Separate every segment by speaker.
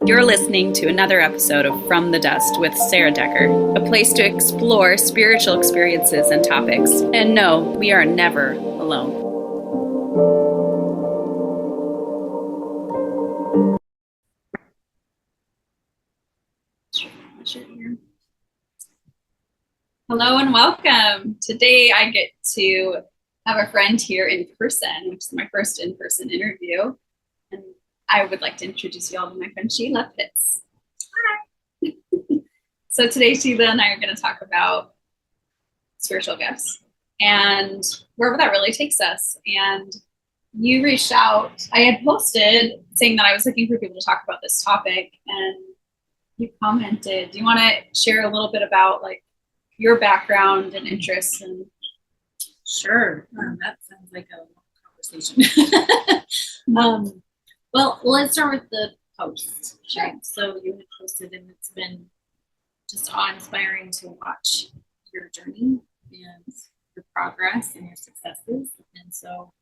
Speaker 1: You're listening to another episode of From the Dust with Sarah Decker, a place to explore spiritual experiences and topics. And no, we are never alone. Hello and welcome. Today I get to have a friend here in person, which is my first in-person interview. And I would like to introduce you all to my friend Sheila Pitts. Hi. So today Sheila and I are going to talk about spiritual gifts and wherever that really takes us. And you reached out. I had posted saying that I was looking for people to talk about this topic, and you commented. Do you want to share a little bit about like your background and interests? And
Speaker 2: Sure. That sounds like a long conversation. Well, let's start with the post.
Speaker 1: Sure.
Speaker 2: Right? So you had posted, and it's been just awe-inspiring to watch your journey and your progress and your successes. And so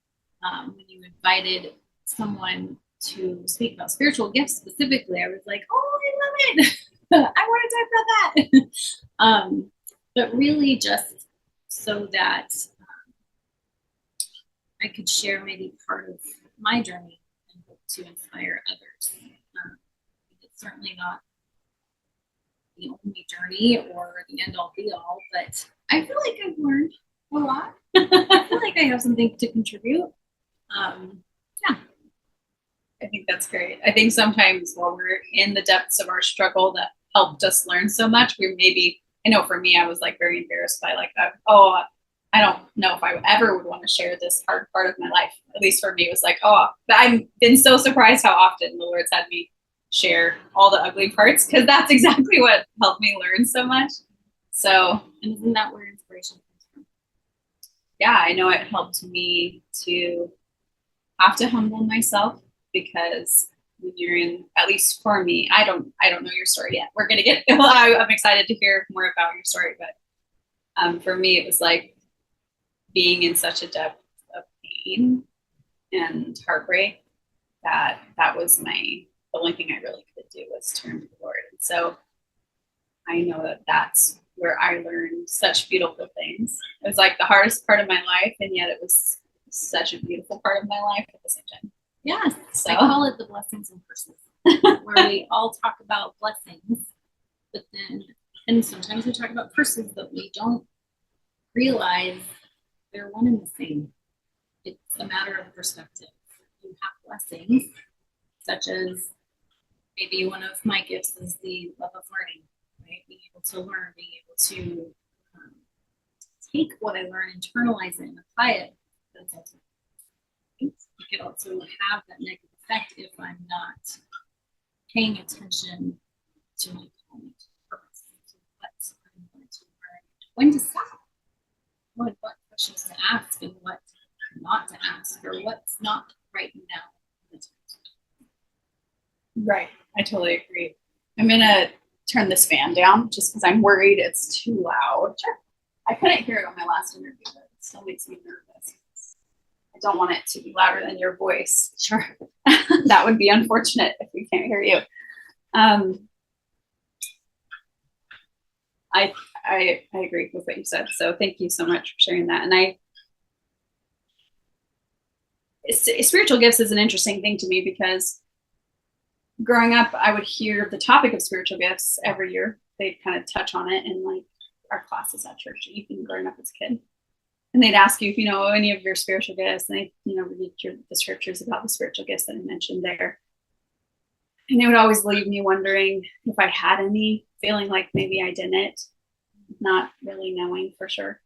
Speaker 2: when you invited someone to speak about spiritual gifts specifically, I was like, oh, I love it. I want to talk about that. But really just so that I could share maybe part of my journey and hope to inspire others. It's certainly not the only journey or the end all be all, but I feel like I've learned a lot. I feel like I have something to contribute.
Speaker 1: I think that's great. I think sometimes while we're in the depths of our struggle that helped us learn so much, we maybe, I know for me, I was like very embarrassed by like, I don't know if I ever would want to share this hard part of my life. At least for me, it was like, but I've been so surprised how often the Lord's had me share all the ugly parts, because that's exactly what helped me learn so much. So,
Speaker 2: And isn't that where inspiration comes from?
Speaker 1: yeah, I know it helped me to have to humble myself, because when you're in, at least for me, I don't know your story yet. We're gonna get. I'm excited to hear more about your story, but for me, it was like being in such a depth of pain and heartbreak that was the only thing I really could do was turn to the Lord. And so I know that that's where I learned such beautiful things. It was like the hardest part of my life, and yet it was such a beautiful part of my life at the same time.
Speaker 2: Yes,
Speaker 1: So
Speaker 2: I call it the blessings and curses, where we all talk about blessings, but then, and sometimes we talk about curses, but we don't realize they're one and the same. It's a matter of perspective. You have blessings, such as maybe one of my gifts is the love of learning, right? Being able to learn, being able to take what I learn, internalize it, and apply it. That's also, it could also have that negative effect if I'm not paying attention to my calling, purpose, to what I'm going to learn, when to stop, what questions to ask, and what not to ask, or what's not right now.
Speaker 1: right, I totally agree. I'm gonna turn this fan down just because I'm worried it's too loud. Sure. I couldn't hear it on my last interview, but it still makes me nervous. I don't want it to be louder than your voice.
Speaker 2: Sure.
Speaker 1: That would be unfortunate if we can't hear you. I agree with what you said. So thank you so much for sharing that. And spiritual gifts is an interesting thing to me, because growing up, I would hear the topic of spiritual gifts every year. They'd kind of touch on it in like our classes at church, even growing up as a kid. And they'd ask you if you know any of your spiritual gifts, and they, read the scriptures about the spiritual gifts that I mentioned there. And they would always leave me wondering if I had any, feeling like maybe I didn't, not really knowing for sure.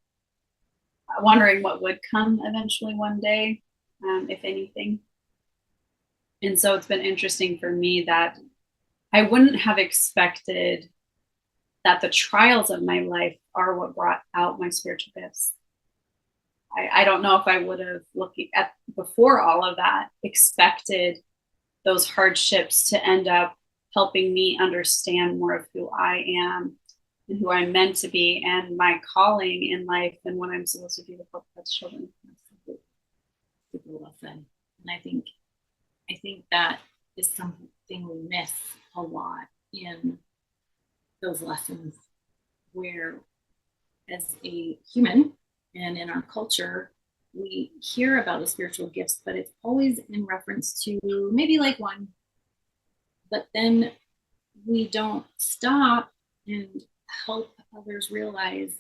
Speaker 1: Wondering what would come eventually one day, if anything. And so it's been interesting for me that I wouldn't have expected that the trials of my life are what brought out my spiritual gifts. I don't know if I would have, looking at before all of that, expected those hardships to end up helping me understand more of who I am and who I'm meant to be, and my calling in life, and what I'm supposed to do to help God's children.
Speaker 2: People love them. And I think that is something we miss a lot in those lessons where, as a human and in our culture, we hear about the spiritual gifts, but it's always in reference to maybe like one. But then we don't stop and help others realize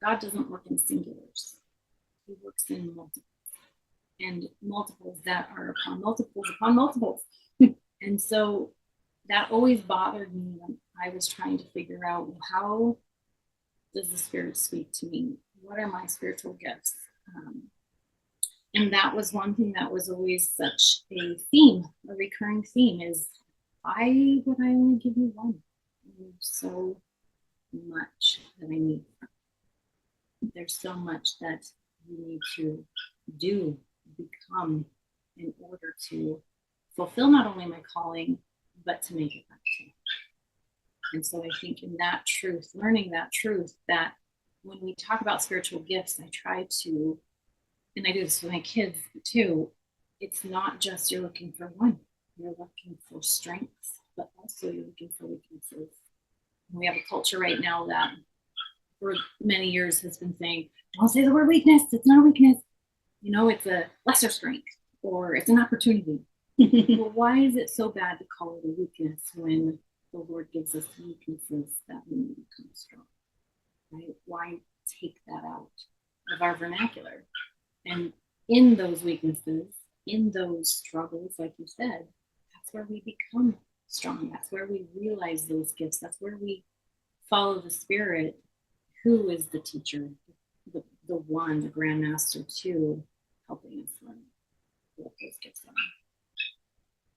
Speaker 2: God doesn't work in singulars. He works in multiples, and multiples that are upon multiples upon multiples. And so that always bothered me when I was trying to figure out, well, how does the Spirit speak to me? What are my spiritual gifts? And that was one thing that was always such a theme, a recurring theme, is why would I only give you one? There's so much that I need. There's so much that you need to do, become, in order to fulfill not only my calling, but to make it back to me. And so I think in that truth, learning that truth, that when we talk about spiritual gifts, I try to, and I do this with my kids too, it's not just you're looking for one. You're looking for strengths, but also you're looking for weaknesses. And we have a culture right now that for many years has been saying, don't say the word weakness. It's not a weakness. You know, it's a lesser strength or it's an opportunity. Well, why is it so bad to call it a weakness when the Lord gives us weaknesses that we need to become strong? Right? Why take that out of our vernacular? And in those weaknesses, in those struggles, like you said, that's where we become strong. That's where we realize those gifts. That's where we follow the Spirit, who is the teacher, the one, the grandmaster, to helping us learn what those gifts are.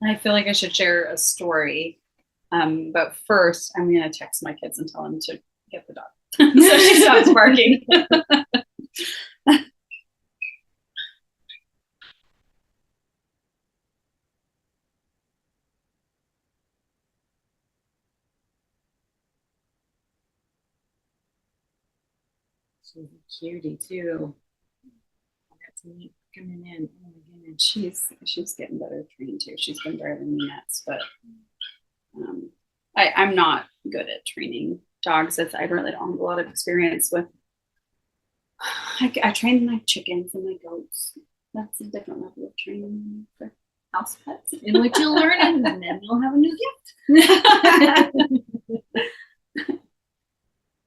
Speaker 1: I feel like I should share a story. But first, I'm going to text my kids and tell them to get the dog. So she stops barking.
Speaker 2: She's a cutie too. That's neat coming in. Oh my goodness.
Speaker 1: She's getting better trained too. She's been driving me nuts, but I'm not good at training dogs. I really don't have a lot of experience with. I train my chickens and my goats. That's a different level of training for house pets,
Speaker 2: in which you'll learn it, and then you'll have a new gift.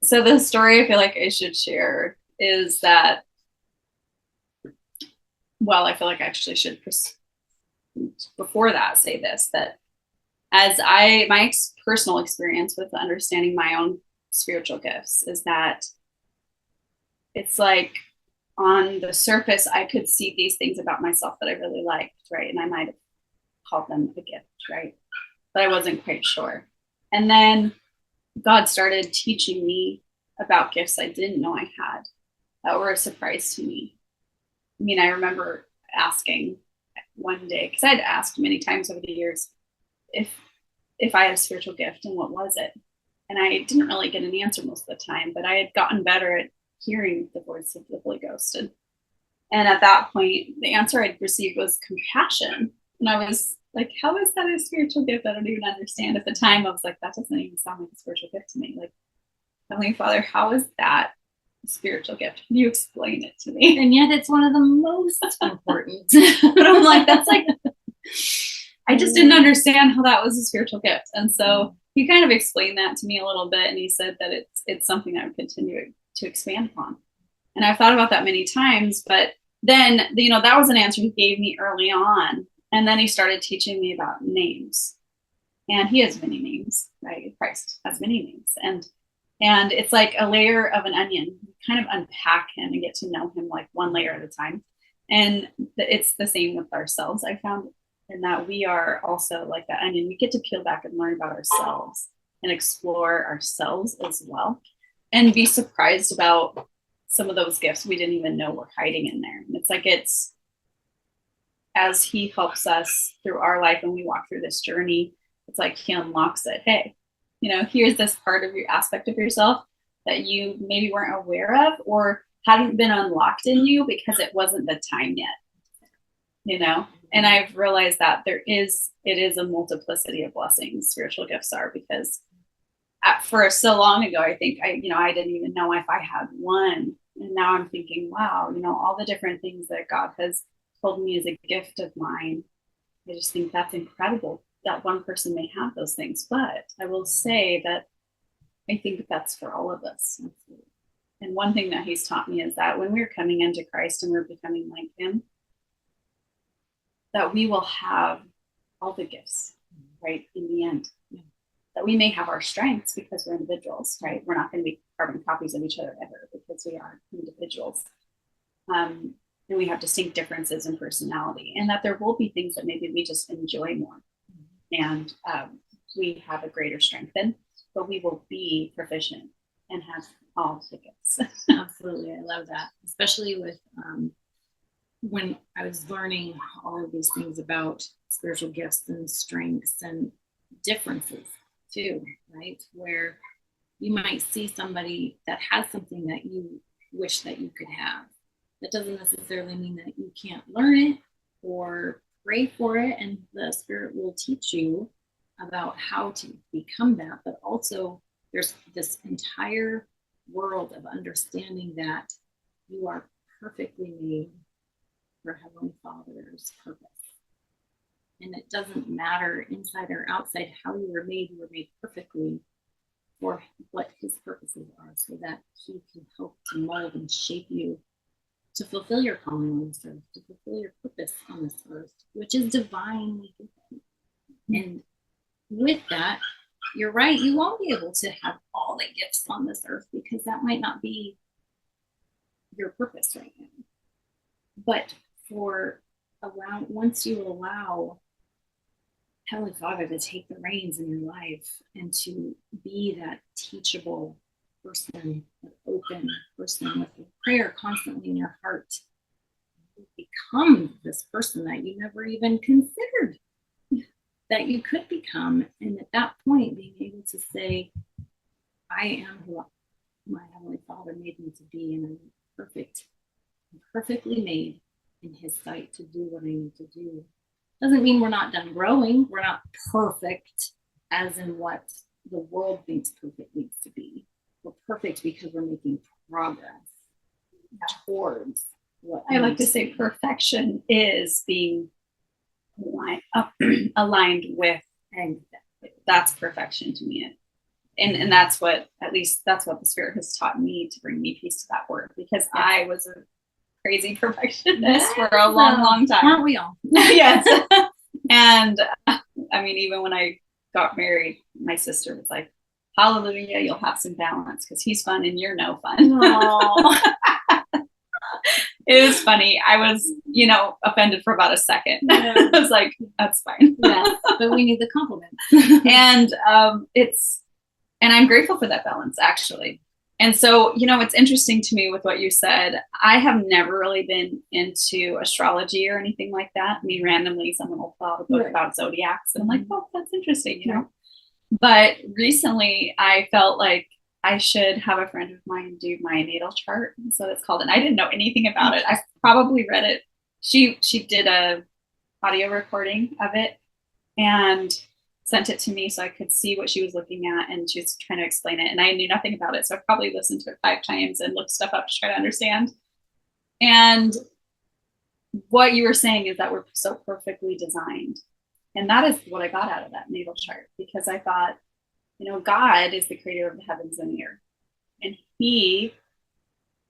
Speaker 1: So the story I feel like I should share is that, well, I feel like I actually should before that say this, that as my personal experience with understanding my own spiritual gifts is that it's like on the surface, I could see these things about myself that I really liked, right? And I might have called them a gift, right? But I wasn't quite sure. And then God started teaching me about gifts I didn't know I had that were a surprise to me. I mean, I remember asking one day, because I'd asked many times over the years if I had a spiritual gift and what was it. And I didn't really get an answer most of the time, but I had gotten better at hearing the voice of the Holy Ghost. And at that point, the answer I'd received was compassion. And I was like, how is that a spiritual gift? I don't even understand. At the time, I was like, that doesn't even sound like a spiritual gift to me. Like, Heavenly Father, how is that a spiritual gift? Can you explain it to me?
Speaker 2: And yet it's one of the most important.
Speaker 1: But I'm like, that's like, I just didn't understand how that was a spiritual gift. And so he kind of explained that to me a little bit. And he said that it's something I would continue to expand upon. And I've thought about that many times, but then, that was an answer he gave me early on. And then he started teaching me about names. And he has many names, right? Christ has many names. And it's like a layer of an onion. You kind of unpack him and get to know him like one layer at a time. And it's the same with ourselves. I found in that we are also like that onion. We get to peel back and learn about ourselves and explore ourselves as well, and be surprised about some of those gifts we didn't even know were hiding in there. And it's like, as he helps us through our life and we walk through this journey, it's like he unlocks it. Hey, here's this part of your aspect of yourself that you maybe weren't aware of or hadn't been unlocked in you because it wasn't the time yet, And I've realized that it is a multiplicity of blessings, spiritual gifts are, because for so long ago, I think I didn't even know if I had one. And now I'm thinking, wow, all the different things that God has told me is a gift of mine. I just think that's incredible that one person may have those things. But I will say that I think that's for all of us. And one thing that he's taught me is that when we're coming into Christ and we're becoming like him, that we will have all the gifts, right, in the end. Yeah. That we may have our strengths because we're individuals, right? We're not going to be carbon copies of each other ever because we are individuals. And we have distinct differences in personality, and that there will be things that maybe we just enjoy more. And we have a greater strength in, but we will be proficient and have all the gifts.
Speaker 2: Absolutely. I love that. Especially with when I was learning all of these things about spiritual gifts and strengths and differences too, right? Where you might see somebody that has something that you wish that you could have. That doesn't necessarily mean that you can't learn it or pray for it, and the Spirit will teach you about how to become that. But also there's this entire world of understanding that you are perfectly made for Heavenly Father's purpose. And it doesn't matter inside or outside how you were made perfectly for what his purposes are, so that he can help to mold and shape you to fulfill your calling on this earth, to fulfill your purpose on this earth, which is divinely given. And with that, you're right, you won't be able to have all the gifts on this earth because that might not be your purpose right now. But once you allow Heavenly Father to take the reins in your life and to be that teachable person, an open person with a prayer constantly in your heart, you become this person that you never even considered that you could become. And at that point, being able to say, I am who my Heavenly Father made me to be, and I'm perfect, I'm perfectly made in his sight to do what I need to do. Doesn't mean we're not done growing. We're not perfect as in what the world thinks perfect needs to be. We're perfect because we're making progress towards what
Speaker 1: I like to say perfection is being aligned with, and that's perfection to me. And that's what, at least that's what the Spirit has taught me, to bring me peace to that word, because I was a crazy perfectionist for a long time.
Speaker 2: Aren't we all?
Speaker 1: Yes. And I mean, even when I got married, my sister was like, hallelujah, you'll have some balance because he's fun and you're no fun. It was funny. I was, offended for about a second. Yeah. I was like, that's fine.
Speaker 2: Yeah, but we need the compliment.
Speaker 1: And and I'm grateful for that balance, actually. And so, it's interesting to me with what you said. I have never really been into astrology or anything like that. I mean, randomly someone will pull out a book about zodiacs, and I'm like, oh, that's interesting, But recently I felt like I should have a friend of mine do my natal chart. So it's called, and I didn't know anything about it. I probably read it. She did a audio recording of it and sent it to me so I could see what she was looking at, and she was trying to explain it. And I knew nothing about it. So I probably listened to it 5 times and looked stuff up to try to understand. And what you were saying is that we're so perfectly designed. And that is what I got out of that natal chart, because I thought, God is the creator of the heavens and the earth. And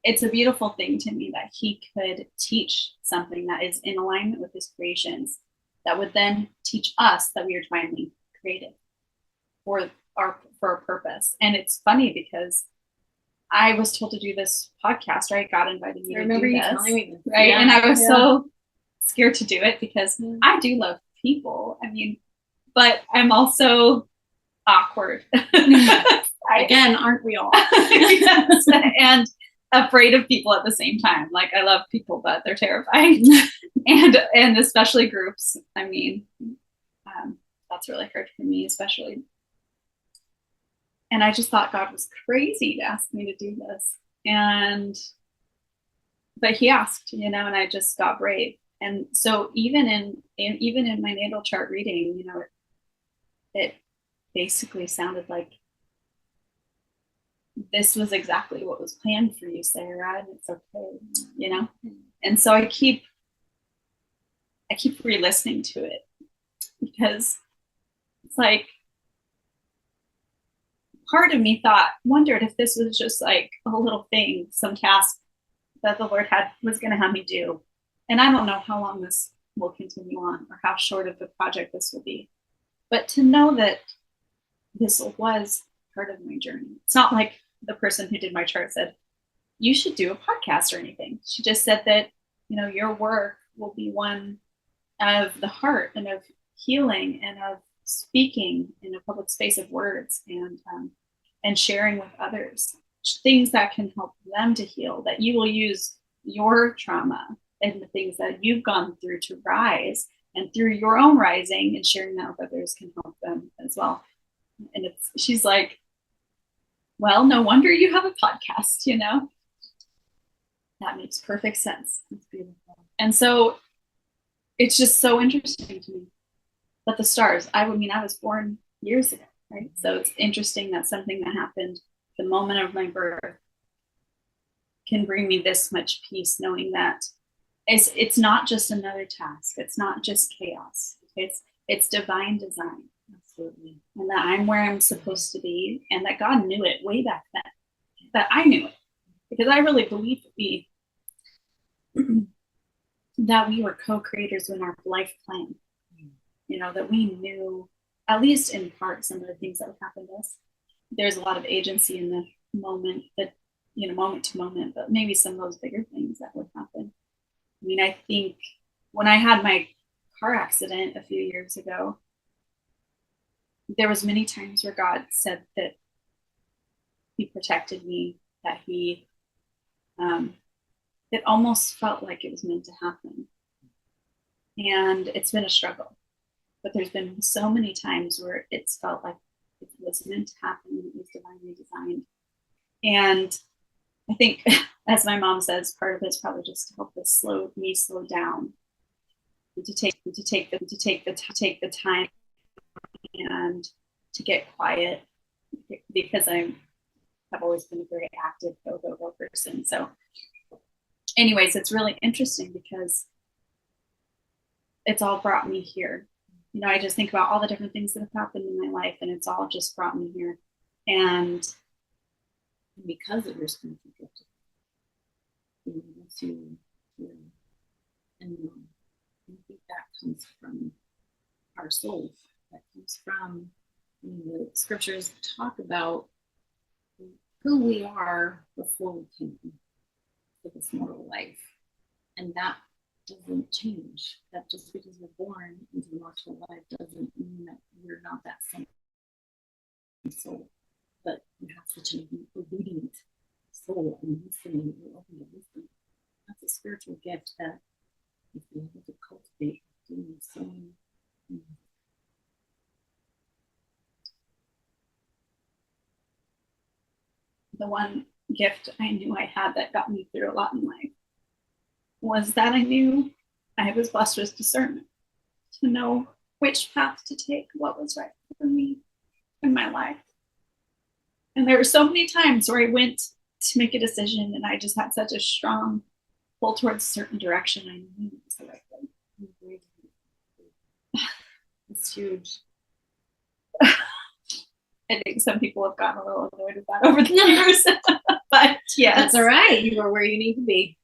Speaker 1: it's a beautiful thing to me that he could teach something that is in alignment with his creations, that would then teach us that we are divinely created for a purpose. And it's funny because I was told to do this podcast, right? God invited me to do this, right? Yeah. And I was so scared to do it because I do love people. I mean, but I'm also awkward.
Speaker 2: Again, aren't we all?
Speaker 1: Yes. And afraid of people at the same time. Like, I love people, but they're terrifying. and especially groups. I mean, that's really hard for me, especially. And I just thought God was crazy to ask me to do this. But he asked, and I just got brave. And so even in my natal chart reading, you know, it basically sounded like this was exactly what was planned for you, Sarah, and it's okay, you know? And so I keep re-listening to it, because it's like part of me wondered if this was just like a little thing, some task that the Lord was going to have me do. And I don't know how long this will continue on or how short of a project this will be. But to know that this was part of my journey. It's not like the person who did my chart said, you should do a podcast or anything. She just said that, you know, your work will be one of the heart and of healing and of speaking in a public space of words and sharing with others things that can help them to heal, that you will use your trauma and the things that you've gone through to rise, and through your own rising and sharing that with others can help them as well. And she's like, well, no wonder you have a podcast, you know? That makes perfect sense. It's beautiful. And so it's just so interesting to me. But the stars, I was born years ago, right? So it's interesting that something that happened the moment of my birth can bring me this much peace, knowing that it's not just another task. It's not just chaos. It's divine design. Absolutely. And that I'm where I'm supposed to be, and that God knew it way back then. That I knew it, because I really believe that we were co-creators in our life plan. You know, that we knew, at least in part, some of the things that would happen to us. There's a lot of agency in the moment, that, you know, moment to moment, but maybe some of those bigger things that would happen. I mean, I think when I had my car accident a few years ago, there was many times where God said that he protected me, that he, it almost felt like it was meant to happen. And it's been a struggle, but there's been so many times where it's felt like it was meant to happen, it was divinely designed. And I think, as my mom says, part of it's probably just to help us slow down, to take the time and to get quiet, because I've always been a very active go person. So anyways, it's really interesting because it's all brought me here. You know, I just think about all the different things that have happened in my life, and it's all just brought me here. And
Speaker 2: because of your spiritual gift, being able to hear and know. I think that comes from our souls. That comes from, you know, the scriptures talk about who we are before we came to this mortal life. And that doesn't change. That just because we're born into mortal life doesn't mean that we're not that same soul. But you have such an obedient soul and listening. That's a spiritual gift that if you're able to cultivate, doing so many.
Speaker 1: The one gift I knew I had that got me through a lot in life was that I knew I was blessed with discernment to know which path to take, what was right for me in my life. And there were so many times where I went to make a decision and I just had such a strong pull towards a certain direction. I knew it was the right way. It's huge. I think some people have gotten a little annoyed with that over the years. But yeah,
Speaker 2: that's all right. You are where you need to be.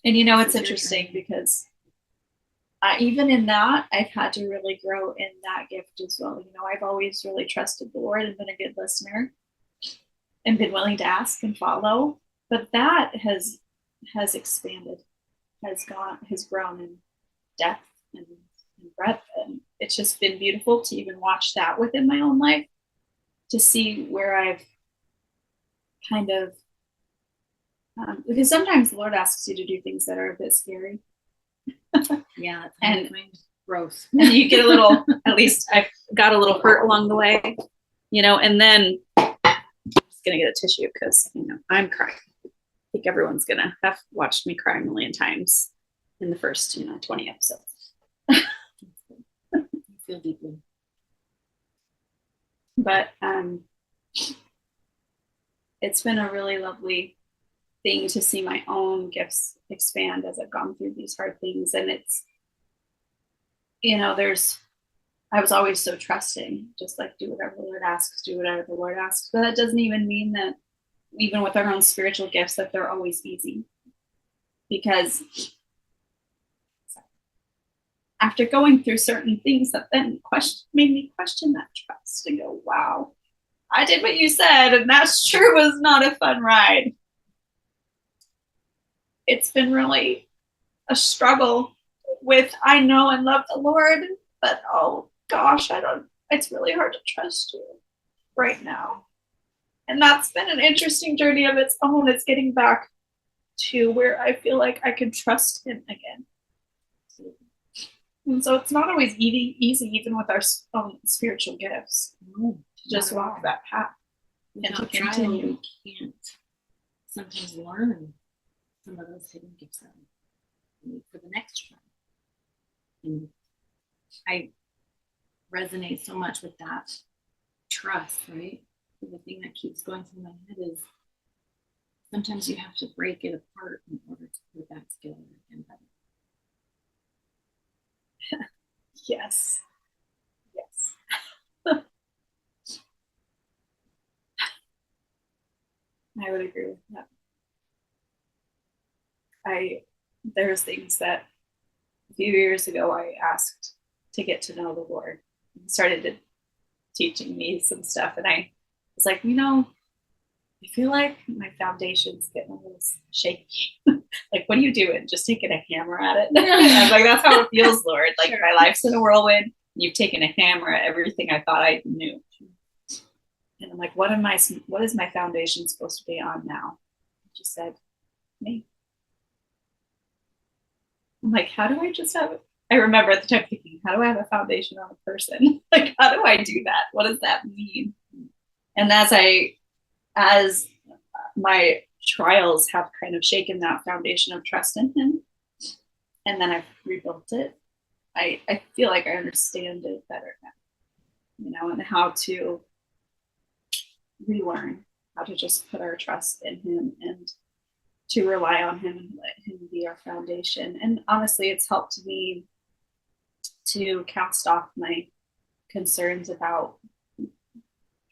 Speaker 1: And you know, it's interesting because even in that, I've had to really grow in that gift as well. You know, I've always really trusted the Lord and been a good listener and been willing to ask and follow. But that has expanded, has grown in depth and breadth. And it's just been beautiful to even watch that within my own life, to see where I've kind of, because sometimes the Lord asks you to do things that are a bit scary.
Speaker 2: Yeah,
Speaker 1: and
Speaker 2: gross.
Speaker 1: And you get a little, at least I've got a little hurt along the way, you know, and then I'm just going to get a tissue because, you know, I'm crying. I think everyone's going to have watched me cry a million times. in the first, 20 episodes.
Speaker 2: I feel deeply.
Speaker 1: But it's been a really lovely thing to see my own gifts expand as I've gone through these hard things. And it's, I was always so trusting, just like do whatever the Lord asks, do whatever the Lord asks. But that doesn't even mean that even with our own spiritual gifts that they're always easy. Because after going through certain things that then made me question that trust and go, wow, I did what you said, and that sure was not a fun ride. It's been really a struggle with, I know and love the Lord, but oh gosh, it's really hard to trust you right now. And that's been an interesting journey of its own. It's getting back to where I feel like I can trust him again. And so it's not always easy even with our own spiritual gifts, to just walk that path and to continue.
Speaker 2: You can't sometimes learn some of those hidden gifts that we need for the next try. And I resonate so much with that trust, right? The thing that keeps going through my head is sometimes you have to break it apart in order to put it back together again.
Speaker 1: Yes. I would agree with that. There's things that a few years ago I asked to get to know the Lord. He started teaching me some stuff, and I was like, I feel like my foundation's getting a little shaky. Like, what are you doing? Just taking a hammer at it? I was like, that's how it feels, Lord. Like, my life's in a whirlwind. You've taken a hammer at everything I thought I knew. And I'm like, what is my foundation supposed to be on now? She said, me. I'm like, how do I just have, I remember at the time thinking, how do I have a foundation on a person? Like, how do I do that? What does that mean? And as my trials have kind of shaken that foundation of trust in him, and then I've rebuilt it, I feel like I understand it better now, and how to relearn how to just put our trust in him and to rely on him and let him be our foundation. And honestly, it's helped me to cast off my concerns about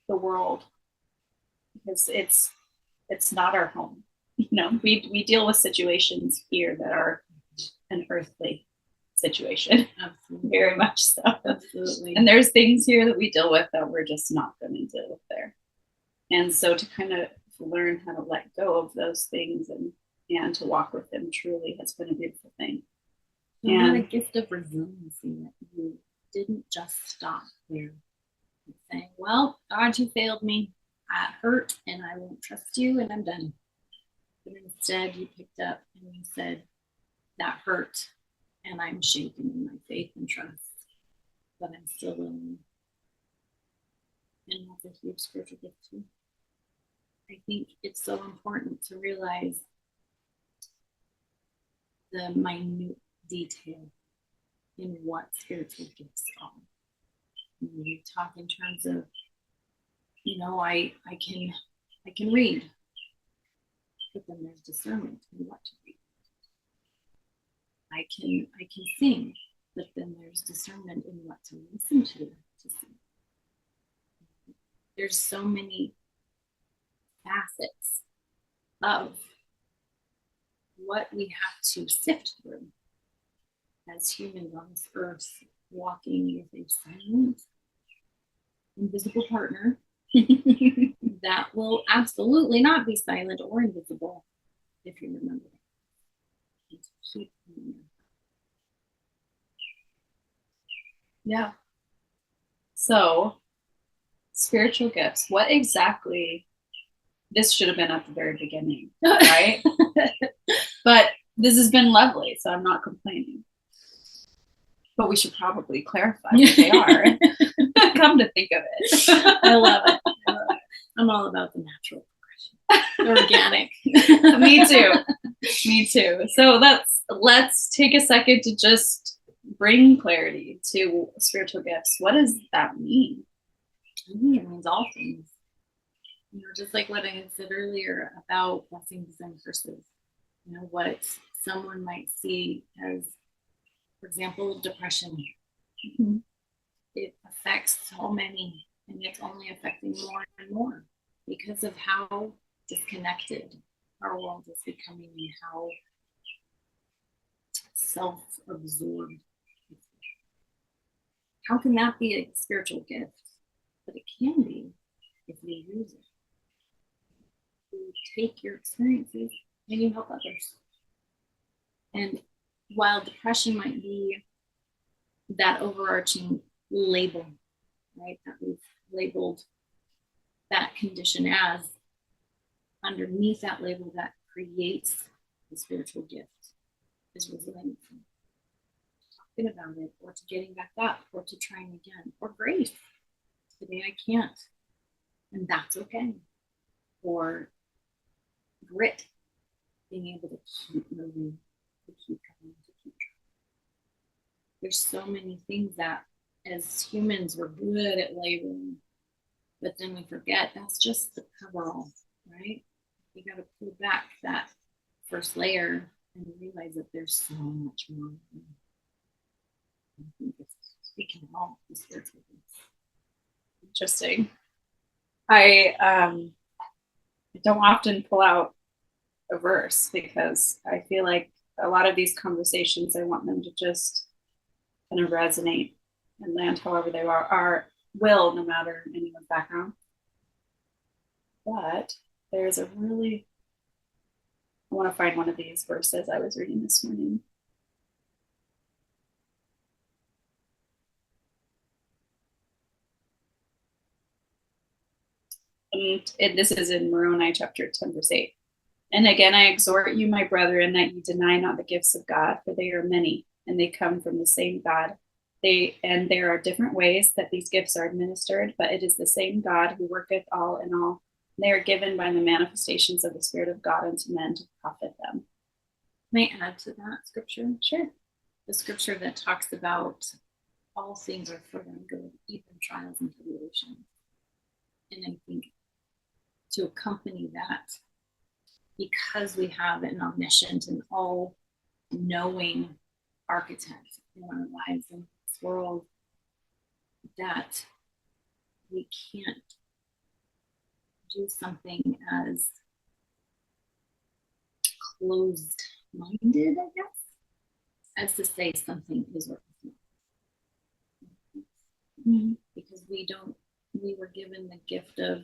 Speaker 1: the world, because it's not our home. We deal with situations here that are an earthly situation. Absolutely. Very much so. Absolutely. And there's things here that we deal with that we're just not going to deal with there. And so to kind of learn how to let go of those things and to walk with him truly has been a beautiful thing.
Speaker 2: You had a gift of resiliency that you didn't just stop there saying, well, God, you failed me. I hurt and I won't trust you and I'm done. But instead you picked up and you said, that hurt and I'm shaken in my faith and trust, but I'm still willing. And that's a huge spiritual gift too. I think it's so important to realize the minute detail in what spiritual gifts are. You talk in terms of, I can read, but then there's discernment in what to read. I can sing, but then there's discernment in what to listen to sing. There's so many facets of what we have to sift through as humans on this earth, walking with a silent, invisible partner that will absolutely not be silent or invisible, if you remember.
Speaker 1: Yeah. So, spiritual gifts. What exactly? This should have been at the very beginning, right? But this has been lovely, so I'm not complaining. But we should probably clarify what they are. Come to think of it.
Speaker 2: I love it. I'm all about the natural progression. Organic.
Speaker 1: Me too. Me too. So let's take a second to just bring clarity to spiritual gifts. What does that mean?
Speaker 2: I think it means all things. Just like what I had said earlier about blessings and curses. What someone might see as, for example, depression. Mm-hmm. It affects so many, and it's only affecting more and more because of how disconnected our world is becoming and how self-absorbed. How can that be a spiritual gift? But it can be if we use it. You take your experiences and you help others. And while depression might be that overarching label, right, that we've labeled that condition as, underneath that label that creates the spiritual gift is resilience, talking about it, or to getting back up, or to trying again, or grace. Today I can't, and that's okay. Or grit, being able to keep moving, to keep going, to keep trying. There's so many things that as humans we're good at labeling, but then we forget that's just the coverall, right? You got to pull back that first layer and realize that there's so much more. I think we can all be spiritual.
Speaker 1: Interesting. I don't often pull out a verse because I feel like a lot of these conversations, I want them to just kind of resonate and land however they will, no matter anyone's background. But there's I want to find one of these verses I was reading this morning. And this is in Moroni chapter 10, verse 8. And again, I exhort you, my brethren, that you deny not the gifts of God, for they are many, and they come from the same God. And there are different ways that these gifts are administered, but it is the same God who worketh all in all. They are given by the manifestations of the Spirit of God unto men to profit them.
Speaker 2: May I add to that scripture?
Speaker 1: Sure.
Speaker 2: The scripture that talks about all things are for them good, even trials and tribulations. And I think to accompany that, because we have an omniscient and all-knowing architect in our lives in this world, that we can't do something as closed-minded, I guess, as to say something is or is not. Mm-hmm. Because we were given the gift of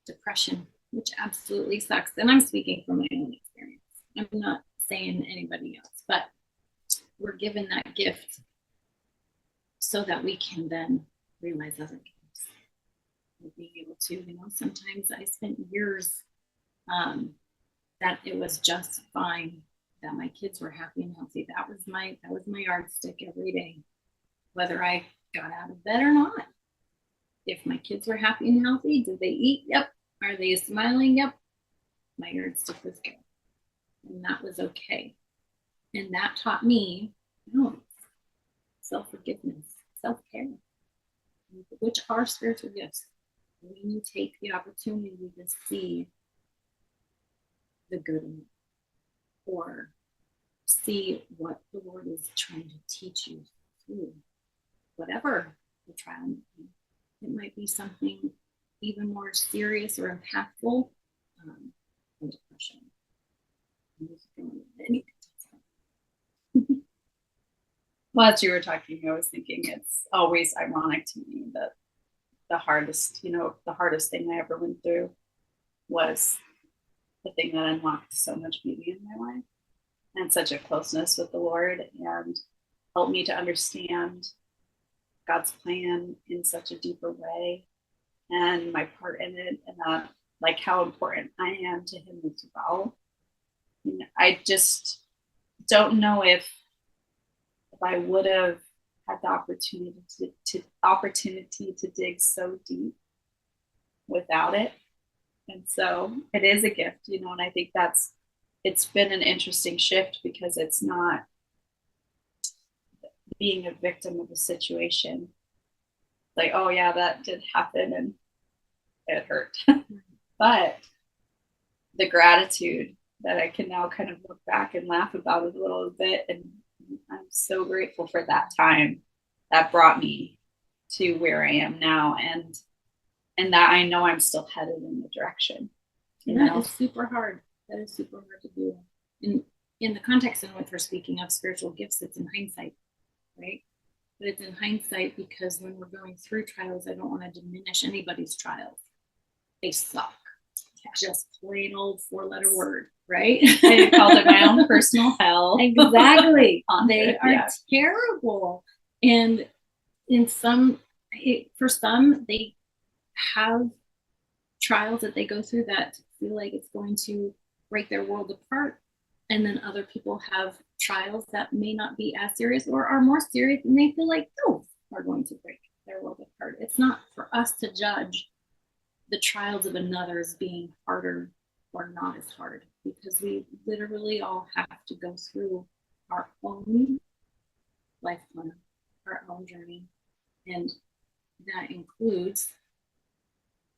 Speaker 2: depression, which absolutely sucks. And I'm speaking from my own experience. I'm not saying anybody else, but we're given that gift so that we can then realize other gifts. And being able to, sometimes I spent years that it was just fine, that my kids were happy and healthy. That was my yardstick every day, whether I got out of bed or not. If my kids were happy and healthy, did they eat? Yep. Are they smiling? Yep. My yardstick was good. And that was okay. And that taught me self-forgiveness, self-care, which are spiritual gifts. When you take the opportunity to see the good in it, or see what the Lord is trying to teach you through whatever the trial might be. It might be something even more serious or impactful than depression.
Speaker 1: Well, as you were talking, I was thinking it's always ironic to me that the hardest thing I ever went through was the thing that unlocked so much beauty in my life and such a closeness with the Lord, and helped me to understand God's plan in such a deeper way and my part in it, and like how important I am to Him as well. And I just don't know if I would have had the opportunity to dig so deep without it. And so it is a gift, and I think that's it's been an interesting shift because it's not being a victim of a situation. Like, oh yeah, that did happen and it hurt. But the gratitude that I can now kind of look back and laugh about it a little bit. And I'm so grateful for that time that brought me to where I am now. And that I know I'm still headed in the direction.
Speaker 2: That is super hard. That is super hard to do. In the context in which we're speaking of spiritual gifts, it's in hindsight, right? But it's in hindsight because when we're going through trials, I don't want to diminish anybody's trials. They suck. Just plain old 4-letter word, right?
Speaker 1: I called it my own personal hell.
Speaker 2: Exactly. They are terrible. And for some, they have trials that they go through that feel like it's going to break their world apart. And then other people have trials that may not be as serious or are more serious, and they feel like those are going to break their world apart. It's not for us to judge the trials of another as being harder or not as hard, because we literally all have to go through our own life plan, our own journey. And that includes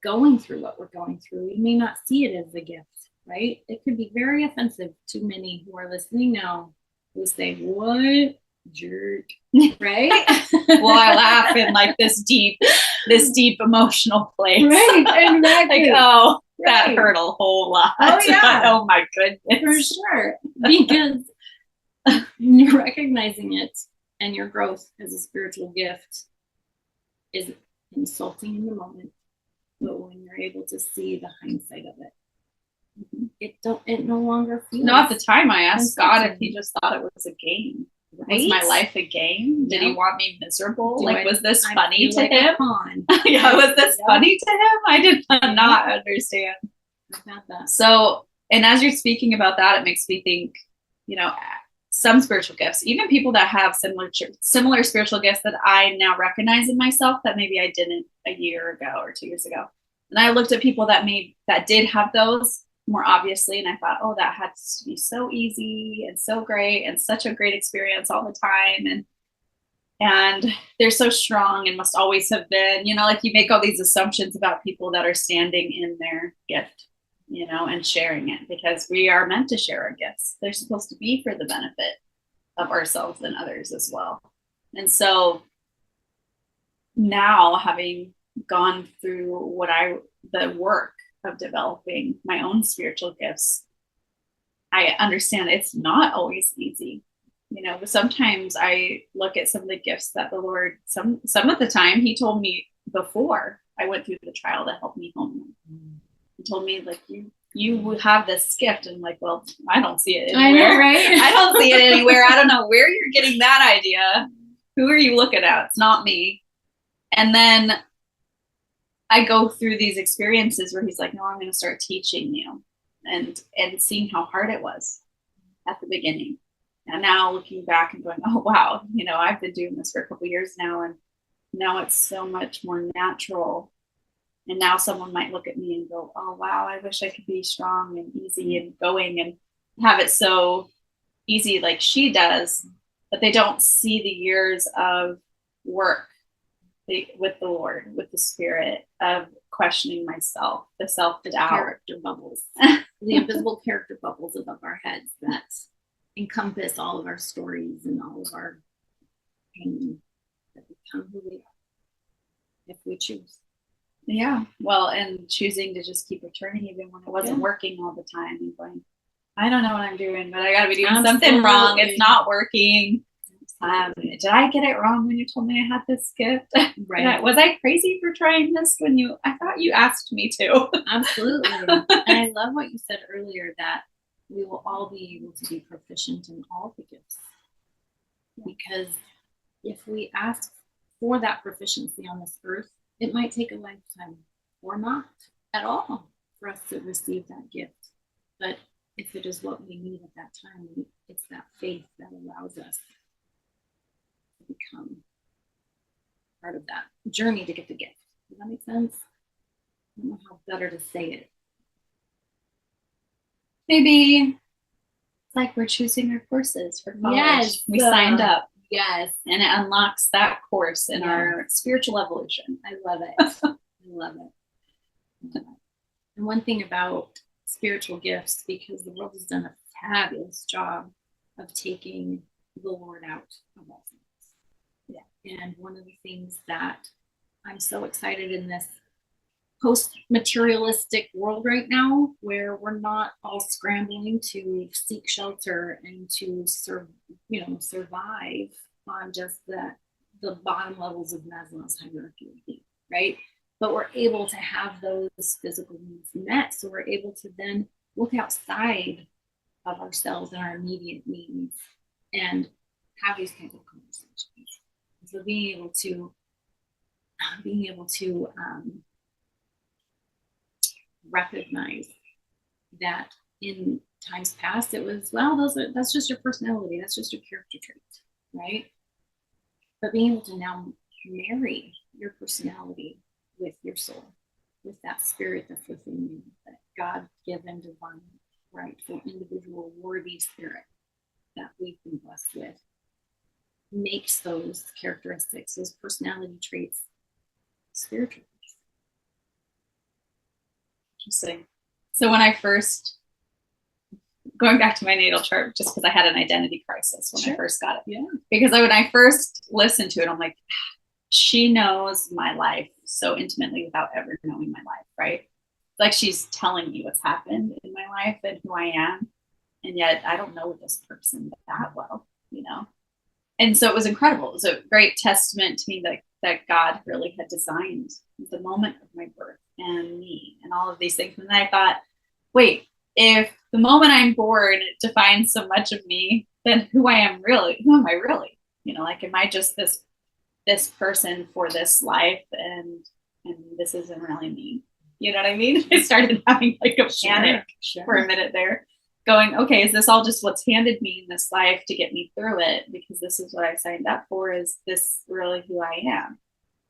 Speaker 2: going through what we're going through. We may not see it as a gift, right? It could be very offensive to many who are listening now who say, what jerk, right?
Speaker 1: Well, I laugh in like this deep emotional place.
Speaker 2: Right, exactly.
Speaker 1: Like, oh, that hurt a whole lot.
Speaker 2: Oh, yeah.
Speaker 1: Oh my goodness.
Speaker 2: For sure. Because you're recognizing it, and your growth as a spiritual gift is insulting in the moment. But when you're able to see the hindsight of it, it no longer feels.
Speaker 1: No, at the time I asked God if he just thought it was a game. Right? Was my life a game? Did he want me miserable? Was this funny to him? Yeah, was this funny to him? I did not understand.
Speaker 2: I've had that.
Speaker 1: So, and as you're speaking about that, it makes me think, some spiritual gifts, even people that have similar spiritual gifts that I now recognize in myself that maybe I didn't a year ago or 2 years ago. And I looked at people that did have those more obviously, and I thought, oh, that had to be so easy and so great and such a great experience all the time, and they're so strong and must always have been, like you make all these assumptions about people that are standing in their gift, and sharing it, because we are meant to share our gifts. They're supposed to be for the benefit of ourselves and others as well. And so now, having gone through the work of developing my own spiritual gifts, I understand it's not always easy. But sometimes I look at some of the gifts that the Lord, some of the time he told me before I went through the trial to help me home. He told me, like, you have this gift. And I'm like, well, I don't see it anywhere.
Speaker 2: I know, right?
Speaker 1: I don't see it anywhere. I don't know where you're getting that idea. Who are you looking at? It's not me. And then I go through these experiences where he's like, no, I'm going to start teaching you, and seeing how hard it was at the beginning. And now looking back and going, oh, wow, I've been doing this for a couple of years now, and now it's so much more natural. And now someone might look at me and go, oh, wow, I wish I could be strong and easy and going and have it so easy like she does. But they don't see the years of work with the Lord, with the Spirit, of questioning myself, the self-doubt.
Speaker 2: Character bubbles. The invisible character bubbles above our heads that encompass all of our stories and all of our pain, that become who we are if we choose.
Speaker 1: Yeah. Well, and choosing to just keep returning even when it wasn't working all the time, and going, I don't know what I'm doing, but I got to be doing something wrong. It's not working. Did I get it wrong when you told me I had this gift? Right. Was I crazy for trying this I thought you asked me to?
Speaker 2: Absolutely. And I love what you said earlier, that we will all be able to be proficient in all the gifts. Because if we ask for that proficiency on this earth, it might take a lifetime or not at all for us to receive that gift. But if it is what we need at that time, it's that faith that allows us to become part of that journey to get the gift. Does that make sense? I don't know how better to say it.
Speaker 1: Maybe It's like we're choosing our courses for college.
Speaker 2: Yes.
Speaker 1: We signed up.
Speaker 2: Yes.
Speaker 1: And it unlocks that course in our spiritual evolution.
Speaker 2: I love it. I love it. And one thing about spiritual gifts, because the world has done a fabulous job of taking the Lord out of all things. Yeah. And one of the things that I'm so excited in this post-materialistic world right now, where we're not all scrambling to seek shelter and to survive on just the bottom levels of Maslow's hierarchy, right? But we're able to have those physical needs met, so we're able to then look outside of ourselves and our immediate needs and have these kinds of conversations. So being able to recognize that in times past it was, well, that's just your personality, that's just your character trait, right? But being able to now marry your personality with your soul, with that spirit that's within you, that God-given, divine, rightful, individual, worthy spirit that we've been blessed with, makes those characteristics, those personality traits, spiritual.
Speaker 1: Interesting. So when I first, going back to my natal chart, just because I had an identity crisis when I first got it.
Speaker 2: Yeah.
Speaker 1: Because when I first listened to it, I'm like, she knows my life so intimately without ever knowing my life, right? Like she's telling me what's happened in my life and who I am. And yet I don't know this person that well, you know? And so it was incredible. It was a great testament to me that God really had designed the moment of my birth and me and all of these things. And then I thought, wait, if the moment I'm born defines so much of me, then who am I really? You know, like, am I just this person for this life and this isn't really me? You know what I mean? I started having like a panic for a minute there, going, okay, is this all just what's handed me in this life to get me through it? Because this is what I signed up for. Is this really who I am?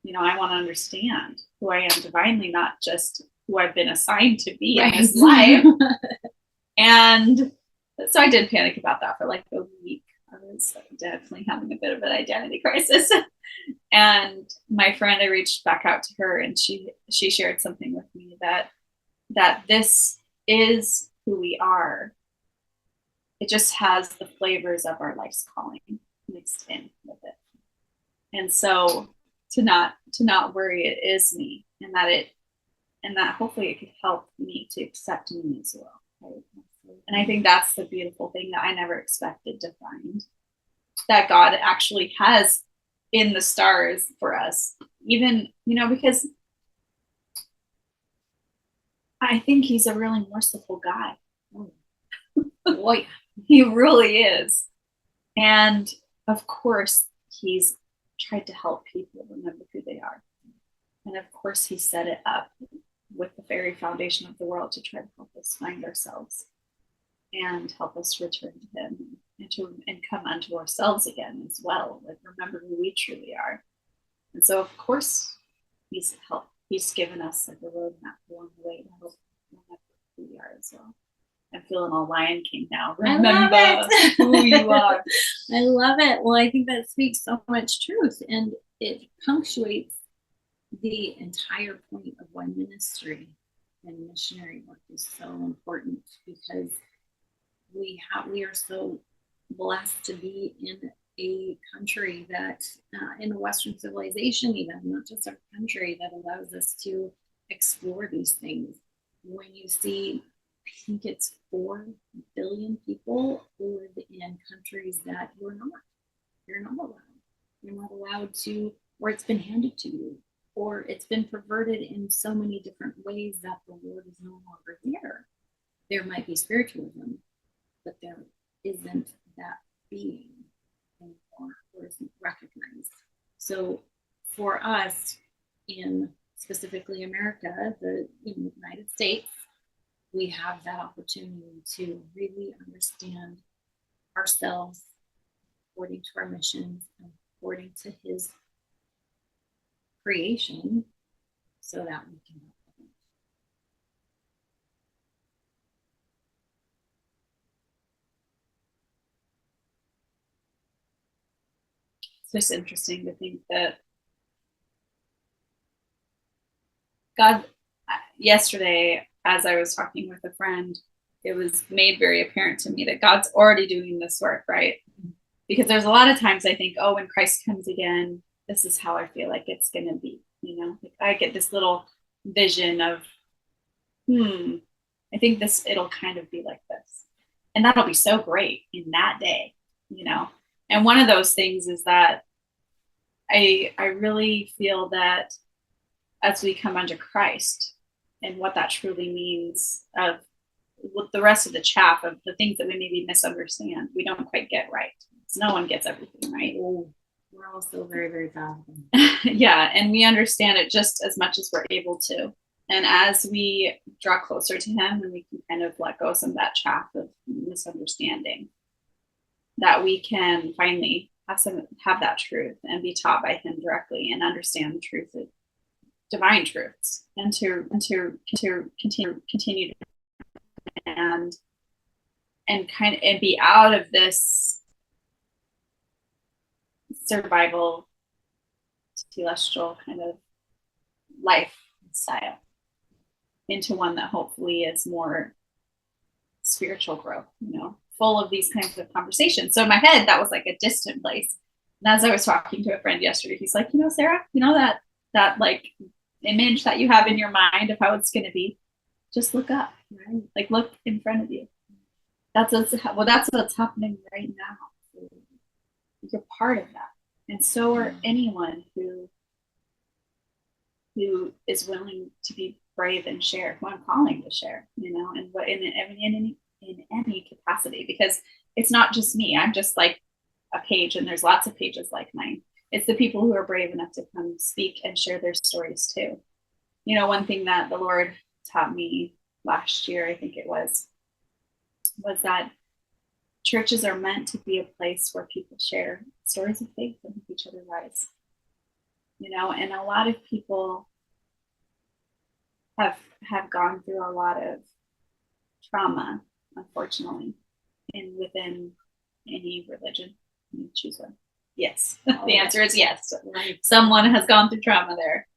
Speaker 1: You know, I want to understand who I am divinely, not just who I've been assigned to be in this life. And so I did panic about that for like a week. I was definitely having a bit of an identity crisis. And my friend, I reached back out to her and she shared something with me that this is who we are. It just has the flavors of our life's calling mixed in with it. And so to not worry, it is me, and that hopefully it could help me to accept me as well. Right? And I think that's the beautiful thing that I never expected to find, that God actually has in the stars for us, even, you know, because I think he's a really merciful guy. Boy, he really is. And of course, he's tried to help people remember who they are. And of course, he set it up with the very foundation of the world to try to help us find ourselves and help us return to him and come unto ourselves again as well. Like, remember who we truly are. And so, of course, he's given us like a roadmap along the way to help remember who we are as well. I'm feeling all Lion King now. Remember who you are.
Speaker 2: I love it. Well, I think that speaks so much truth, and it punctuates the entire point of why ministry and missionary work is so important, because we are so blessed to be in a country that, in a Western civilization, even not just our country, that allows us to explore these things. When you see, I think it's 4 billion people who live in countries that you're not allowed. You're not allowed to, or it's been handed to you, or it's been perverted in so many different ways that the Lord is no longer there. There might be spiritualism, but there isn't that being anymore, or isn't recognized. So for us, in specifically America, the United States, we have that opportunity to really understand ourselves according to our missions and according to his creation, so that we can help them.
Speaker 1: just interesting to think that God, yesterday, as I was talking with a friend, it was made very apparent to me that God's already doing this work, right? Because there's a lot of times I think, oh, when Christ comes again, this is how I feel like it's going to be. Like I get this little vision of, I think it'll kind of be like this. And that'll be so great in that day, And one of those things is that I really feel that as we come under Christ and what that truly means of with the rest of the chaff of the things that we maybe misunderstand, we don't quite get right. So no one gets everything right.
Speaker 2: We're all still very, very fallible.
Speaker 1: Yeah, and we understand it just as much as we're able to. And as we draw closer to him, and we can kind of let go of some of that chaff of misunderstanding, that we can finally have that truth and be taught by him directly and understand the truth of divine truths, and to continue and be out of this survival celestial kind of lifestyle into one that hopefully is more spiritual growth, full of these kinds of conversations. So in my head, that was like a distant place. And as I was talking to a friend yesterday, he's like, Sarah, that like image that you have in your mind of how it's going to be, just look up, right? Like look in front of you. That's what's happening right now. You're part of that. And so are anyone who is willing to be brave and share, who I'm calling to share, and what in any capacity, because it's not just me. I'm just like a page, and there's lots of pages like mine. It's the people who are brave enough to come speak and share their stories too. One thing that the Lord taught me last year, I think it was that churches are meant to be a place where people share stories of faith and help each other rise. And a lot of people have gone through a lot of trauma, unfortunately, and within any religion. You choose one. Yes. The answer is yes. Someone has gone through trauma there.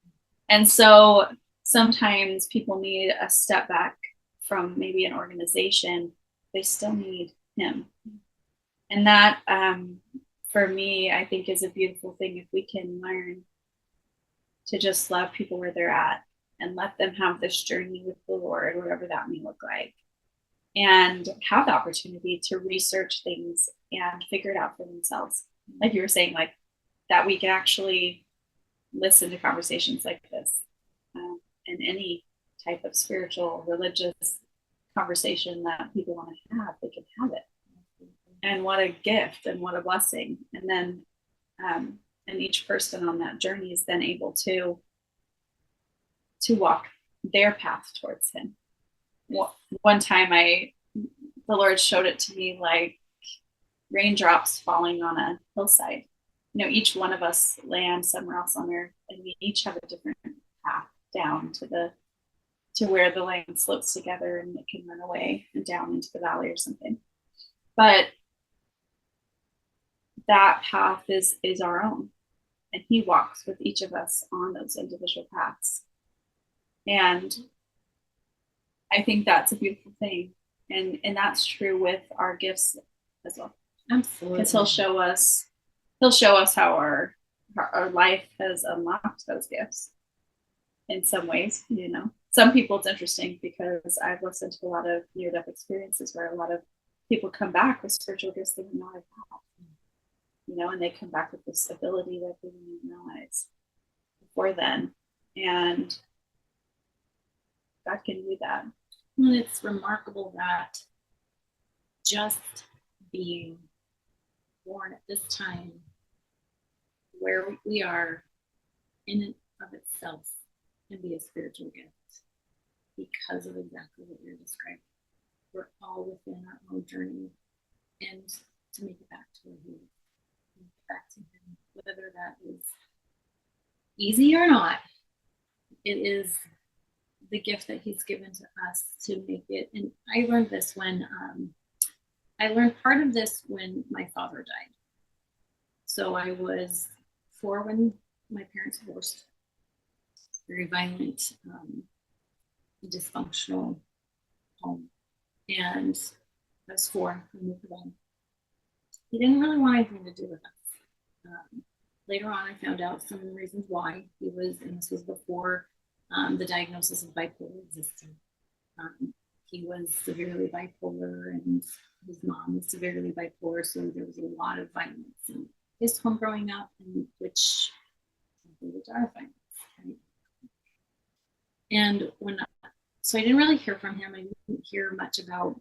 Speaker 1: And so sometimes people need a step back from maybe an organization. They still need him. And that, for me, I think is a beautiful thing if we can learn to just love people where they're at and let them have this journey with the Lord, whatever that may look like, and have the opportunity to research things and figure it out for themselves. Like you were saying, like that we can actually listen to conversations like this, and any type of spiritual, religious conversation that people want to have, they can have it. And what a gift and what a blessing. And then, and each person on that journey is then able to walk their path towards him. One time the Lord showed it to me like raindrops falling on a hillside. Each one of us land somewhere else on earth, and we each have a different path down to where the land slopes together and it can run away and down into the valley or something. But that path is our own, and he walks with each of us on those individual paths. And I think that's a beautiful thing. And that's true with our gifts as well.
Speaker 2: Absolutely.
Speaker 1: Because he'll show us how our life has unlocked those gifts in some ways. Some people, it's interesting because I've listened to a lot of near-death experiences where a lot of people come back with spiritual gifts they didn't know have, and they come back with this ability that they didn't even realize before then. And God can do that.
Speaker 2: And it's remarkable that just being born at this time where we are in and of itself can be a spiritual gift because of exactly what you're describing. We're all within our own journey, and to make it back to where he is, make it back to him, whether that is easy or not, it is the gift that he's given to us to make it. And I learned this when I learned part of this when my father died. So I was 4 when my parents divorced. Very violent, dysfunctional home. And I was 4 when we moved away. He didn't really want anything to do with us. Later on, I found out some of the reasons why he was, and this was before the diagnosis of bipolar existed. He was severely bipolar, and his mom was severely bipolar, so there was a lot of violence in his home growing up, in which are violence. Right? And so I didn't really hear from him. I didn't hear much about,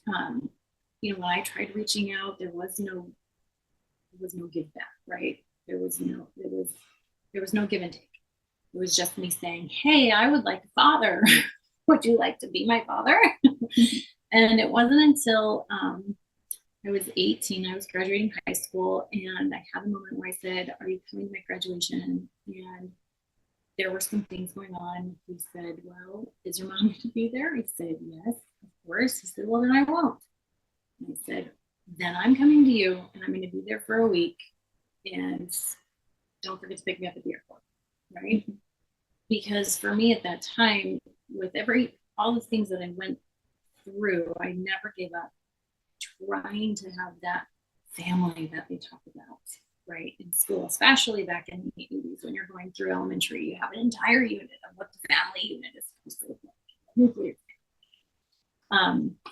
Speaker 2: when I tried reaching out, there was no give back, right? There was no give and take. It was just me saying, hey, I would like a father. Would you like to be my father? And it wasn't until I was 18, I was graduating high school, and I had a moment where I said, are you coming to my graduation? And there were some things going on. He said, well, is your mom going to be there? I said, yes, of course. He said, well, then I won't. And I said, then I'm coming to you, and I'm going to be there for a week, and don't forget to pick me up at the airport, right? Because for me at that time, with all the things that I went through, I never gave up trying to have that family that they talk about, right, in school, especially back in the 80s when you're going through elementary. You have an entire unit of what the family unit is supposed to look like. Nuclear.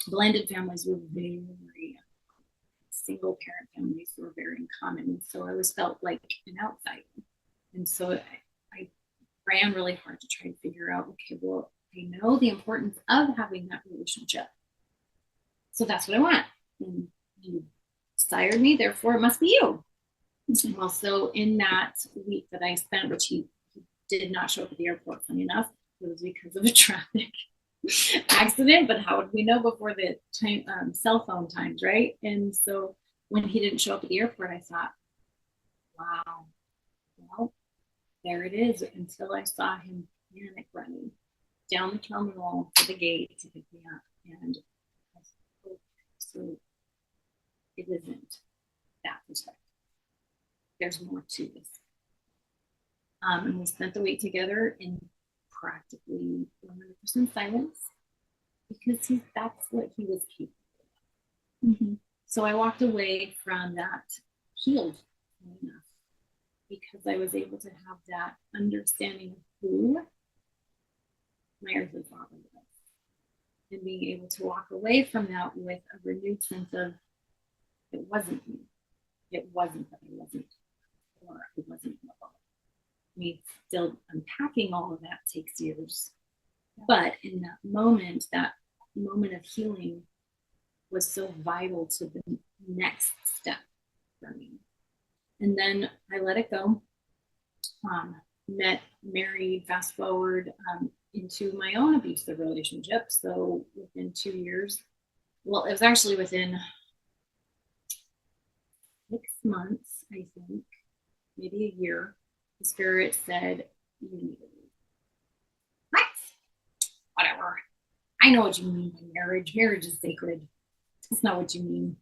Speaker 2: Blended families were very single parent families were very uncommon. So I always felt like an outsider. And so I ran really hard to try to figure out, okay, well, I know the importance of having that relationship. So that's what I want. And you sired me, therefore it must be you. Well, so in that week that I spent, which he did not show up at the airport, funny enough, it was because of a traffic accident, but how would we know before the cell phone times, right? And so when he didn't show up at the airport, I thought, wow, well, there it is, until I saw him panic running down the terminal to the gate to pick me up. And I said, okay, so it isn't that perspective. There's more to this. And we spent the week together in practically 100% silence, because that's what he was capable of. Mm-hmm. So I walked away from that healed enough, because I was able to have that understanding of who my earthly father was, and being able to walk away from that with a renewed sense of, it wasn't me. It wasn't that I wasn't, or it wasn't love. Me still unpacking all of that takes years. But in that moment of healing was so vital to the next step for me. And then I let it go. Married, fast forward into my own abusive relationship. So within 2 years, well, it was actually within 6 months, I think, maybe a year, the spirit said, you need to leave. What? Whatever. I know what you mean by marriage. Marriage is sacred. That's not what you mean.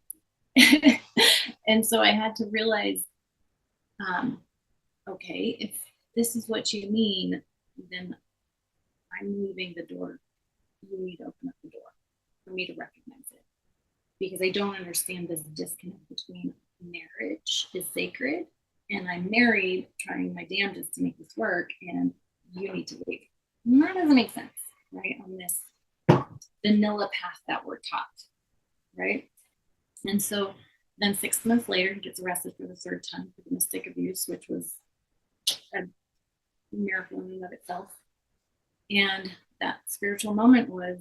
Speaker 2: And so I had to realize, okay, if this is what you mean, then I'm leaving the door. You need to open up the door for me to recognize it. Because I don't understand this disconnect between marriage is sacred and I'm married, trying my damnedest to make this work, and you need to leave. And that doesn't make sense, right? On this vanilla path that we're taught, right? And so then 6 months later, he gets arrested for the 3rd time for domestic abuse, which was a miracle in and of itself. And that spiritual moment was,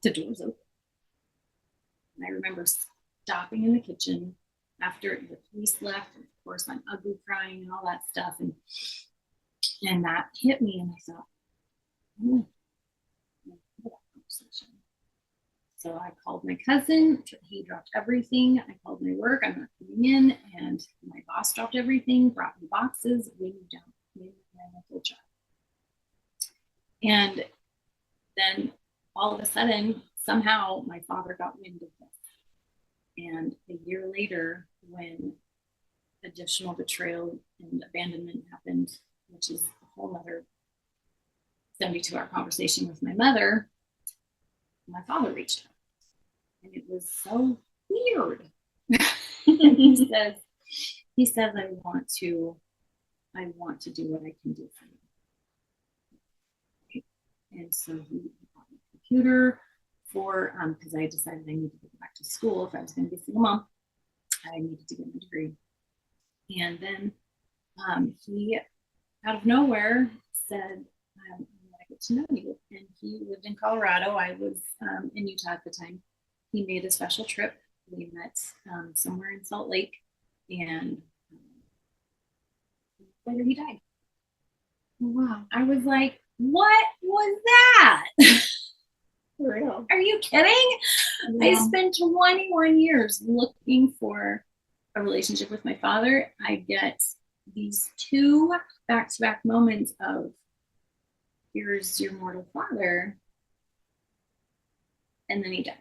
Speaker 2: the door's open. And I remember stopping in the kitchen after the police left, and of course I'm ugly crying and all that stuff, and that hit me, and I thought, that conversation. So I called my cousin. He dropped everything. I called my work. I'm not coming in, and my boss dropped everything, brought me boxes. We moved down. We ran a full job. And then all of a sudden, somehow my father got wind of this. And a year later, when additional betrayal and abandonment happened, which is a whole other 72-hour conversation with my mother, my father reached out. And it was so weird. And he says, I want to do what I can do for you. And so he bought me a computer for, because I decided I needed to go back to school. If I was going to be a single mom, I needed to get my degree. And then he, out of nowhere, said, I want to get to know you. And he lived in Colorado. I was in Utah at the time. He made a special trip. We met somewhere in Salt Lake, and later he died.
Speaker 1: Wow.
Speaker 2: I was like, what was that?
Speaker 1: For real.
Speaker 2: Are you kidding?
Speaker 1: Yeah.
Speaker 2: I spent 21 years looking for a relationship with my father. I get these 2 back-to-back moments of, here's your mortal father, and then he died.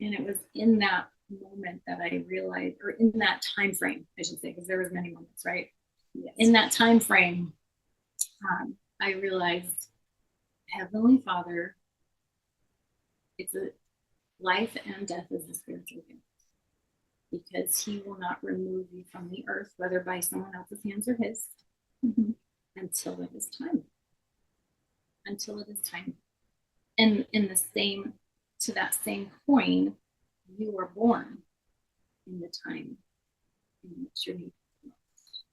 Speaker 2: And it was in that moment that I realized, or in that time frame, I should say, because there was many moments, right?
Speaker 1: Yes.
Speaker 2: In that time frame, I realized Heavenly Father, it's a life and death is a spiritual gift, because he will not remove you from the earth, whether by someone else's hands or his, until it is time. Until it is time. And to that same coin, you were born in the time in which you're needed the most.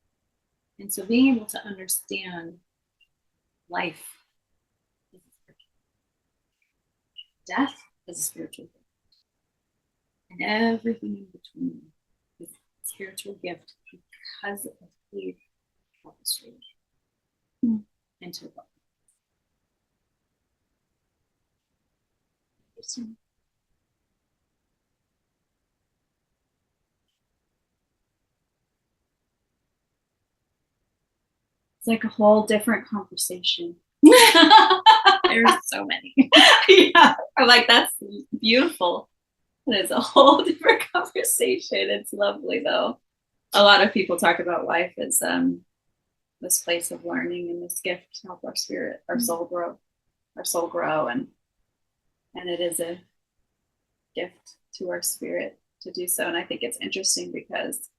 Speaker 2: And so being able to understand life is a spiritual gift. Death is a spiritual gift. And everything in between is a spiritual gift because of who you orchestrated into what.
Speaker 1: It's like a whole different conversation.
Speaker 2: There's so many.
Speaker 1: Yeah. I'm like, that's beautiful. It is a whole different conversation. It's lovely though. A lot of people talk about life as this place of learning and this gift to help our spirit, our soul grow, and it is a gift to our spirit to do so. And I think it's interesting because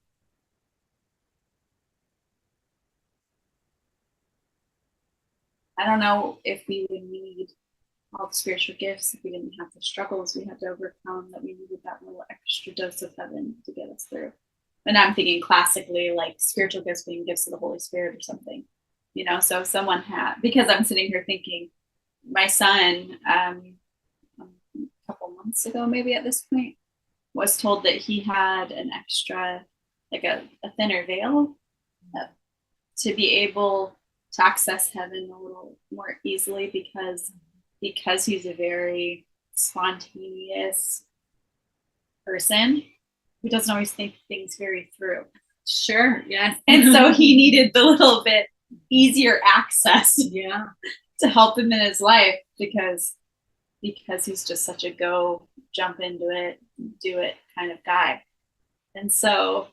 Speaker 1: I don't know if we would need all the spiritual gifts if we didn't have the struggles we had to overcome, that we needed that little extra dose of heaven to get us through. And I'm thinking classically, like spiritual gifts being gifts of the Holy Spirit or something, you know. So if someone had, because I'm sitting here thinking, my son, a couple months ago, maybe at this point, was told that he had an extra, like a thinner veil to be able to access heaven a little more easily, because he's a very spontaneous person who doesn't always think things very through.
Speaker 2: Sure, yes.
Speaker 1: And so he needed the little bit easier access to help him in his life, because he's just such a go, jump into it, do it kind of guy. And so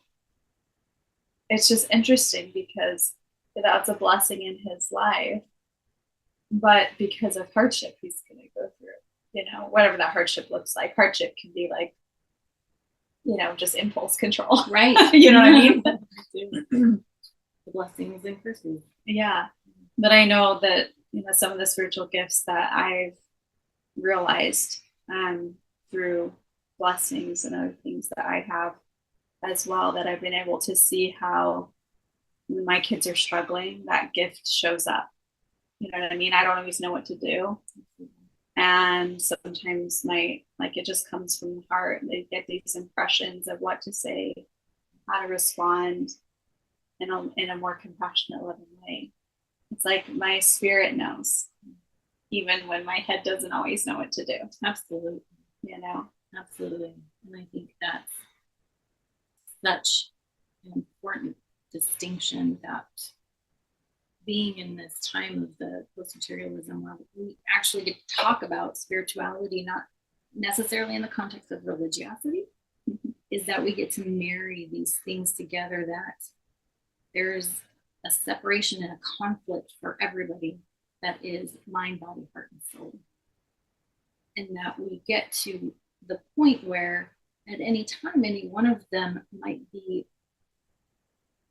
Speaker 1: it's just interesting because that's a blessing in his life, but because of hardship he's going to go through, you know, whatever that hardship looks like. Hardship can be like, you know, just impulse control,
Speaker 2: right?
Speaker 1: You know what I mean?
Speaker 2: The blessings and curses.
Speaker 1: Yeah. But I know that, you know, some of the spiritual gifts that I've realized through blessings and other things that I have as well, that I've been able to see how when my kids are struggling, that gift shows up. You know what I mean? I don't always know what to do. And sometimes it just comes from the heart. They get these impressions of what to say, how to respond in a more compassionate, loving way. It's like my spirit knows, even when my head doesn't always know what to do.
Speaker 2: Absolutely.
Speaker 1: You know?
Speaker 2: Absolutely. And I think that's such an important distinction, that being in this time of the post-materialism, where we actually get to talk about spirituality, not necessarily in the context of religiosity, is that we get to marry these things together, that there's a separation and a conflict for everybody that is mind, body, heart, and soul. And that we get to the point where at any time, any one of them might be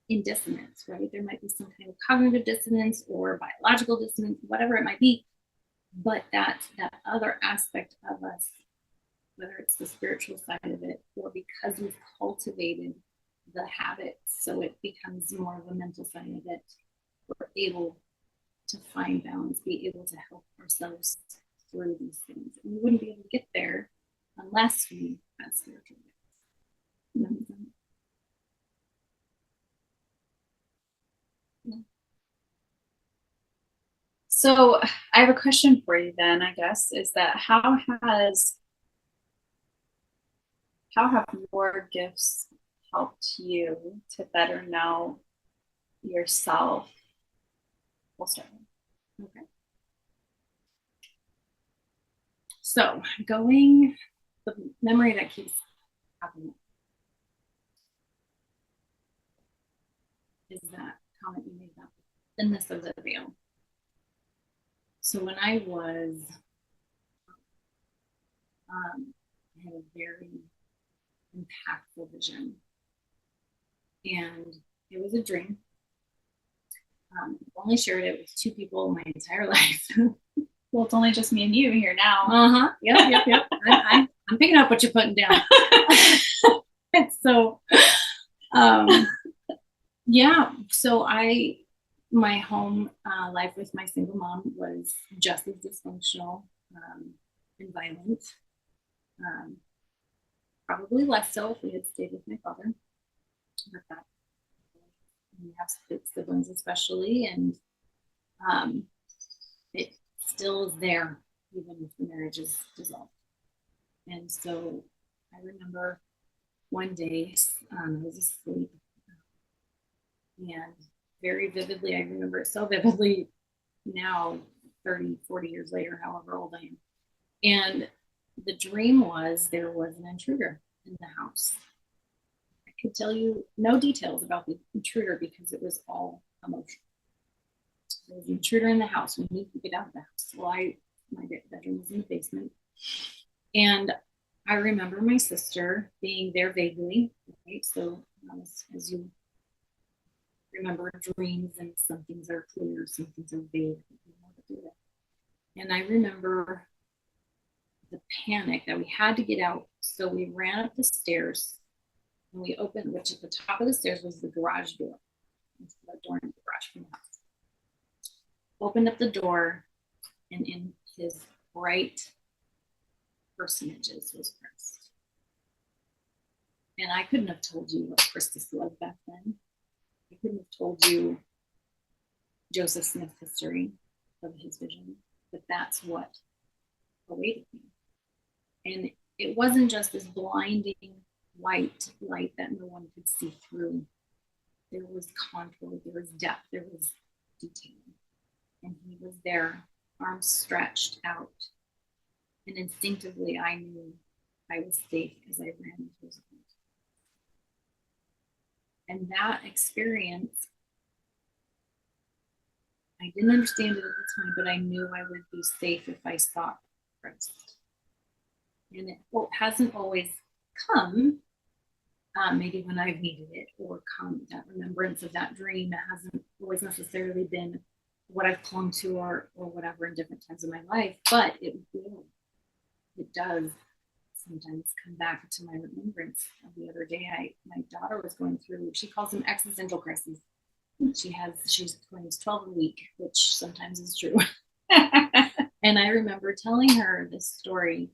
Speaker 2: in dissonance, right? There might be some kind of cognitive dissonance or biological dissonance, whatever it might be. But that other aspect of us, whether it's the spiritual side of it, or because we've cultivated the habits, so it becomes more of a mental side of it, we're able to find balance, be able to help ourselves through these things. And we wouldn't be able to get there unless we had spiritual gifts.
Speaker 1: So I have a question for you then, I guess, is that how have your gifts helped you to better know yourself? We'll start.
Speaker 2: Okay. So the memory that keeps happening is that comment you made about the thinness of the veil. So when I was, I had a very impactful vision, and it was a dream. I've only shared it with 2 people my entire life.
Speaker 1: Well, it's only just me and you here now.
Speaker 2: Yep. I'm picking up what you're putting down. So, yeah. So my home life with my single mom was just as dysfunctional and violent. Probably less so if we had stayed with my father. But that, we have siblings especially, and it still is there even if the marriage is dissolved. And so I remember one day I was asleep, and very vividly, I remember it so vividly now, 30, 40 years later, however old I am. And the dream was there was an intruder in the house. I could tell you no details about the intruder because it was all emotional. There was an intruder in the house. We needed to get out of the house. Well, my bedroom was in the basement. And I remember my sister being there vaguely, right? So as you remember dreams, and some things are clear, some things are vague. And I remember the panic that we had to get out. So we ran up the stairs and we opened, which at the top of the stairs was the garage door. The door in the garage from the house. Opened up the door, and in his bright personages was Christ. And I couldn't have told you what Christus was back then. I couldn't have told you Joseph Smith's history of his vision, but that's what awaited me. And it wasn't just this blinding white light that no one could see through. There was contour, there was depth, there was detail. And he was there, arms stretched out. And instinctively, I knew I was safe as I ran into his arms. And that experience, I didn't understand it at the time, but I knew I would be safe if I sought Christ. And it hasn't always come, maybe when I've needed it, or come that remembrance of that dream. It hasn't always necessarily been what I've clung to or whatever in different times of my life, but it will. It does sometimes come back to my remembrance. The other day, my daughter was going through, she calls them existential crises. She's twins 12 a week, which sometimes is true. And I remember telling her this story,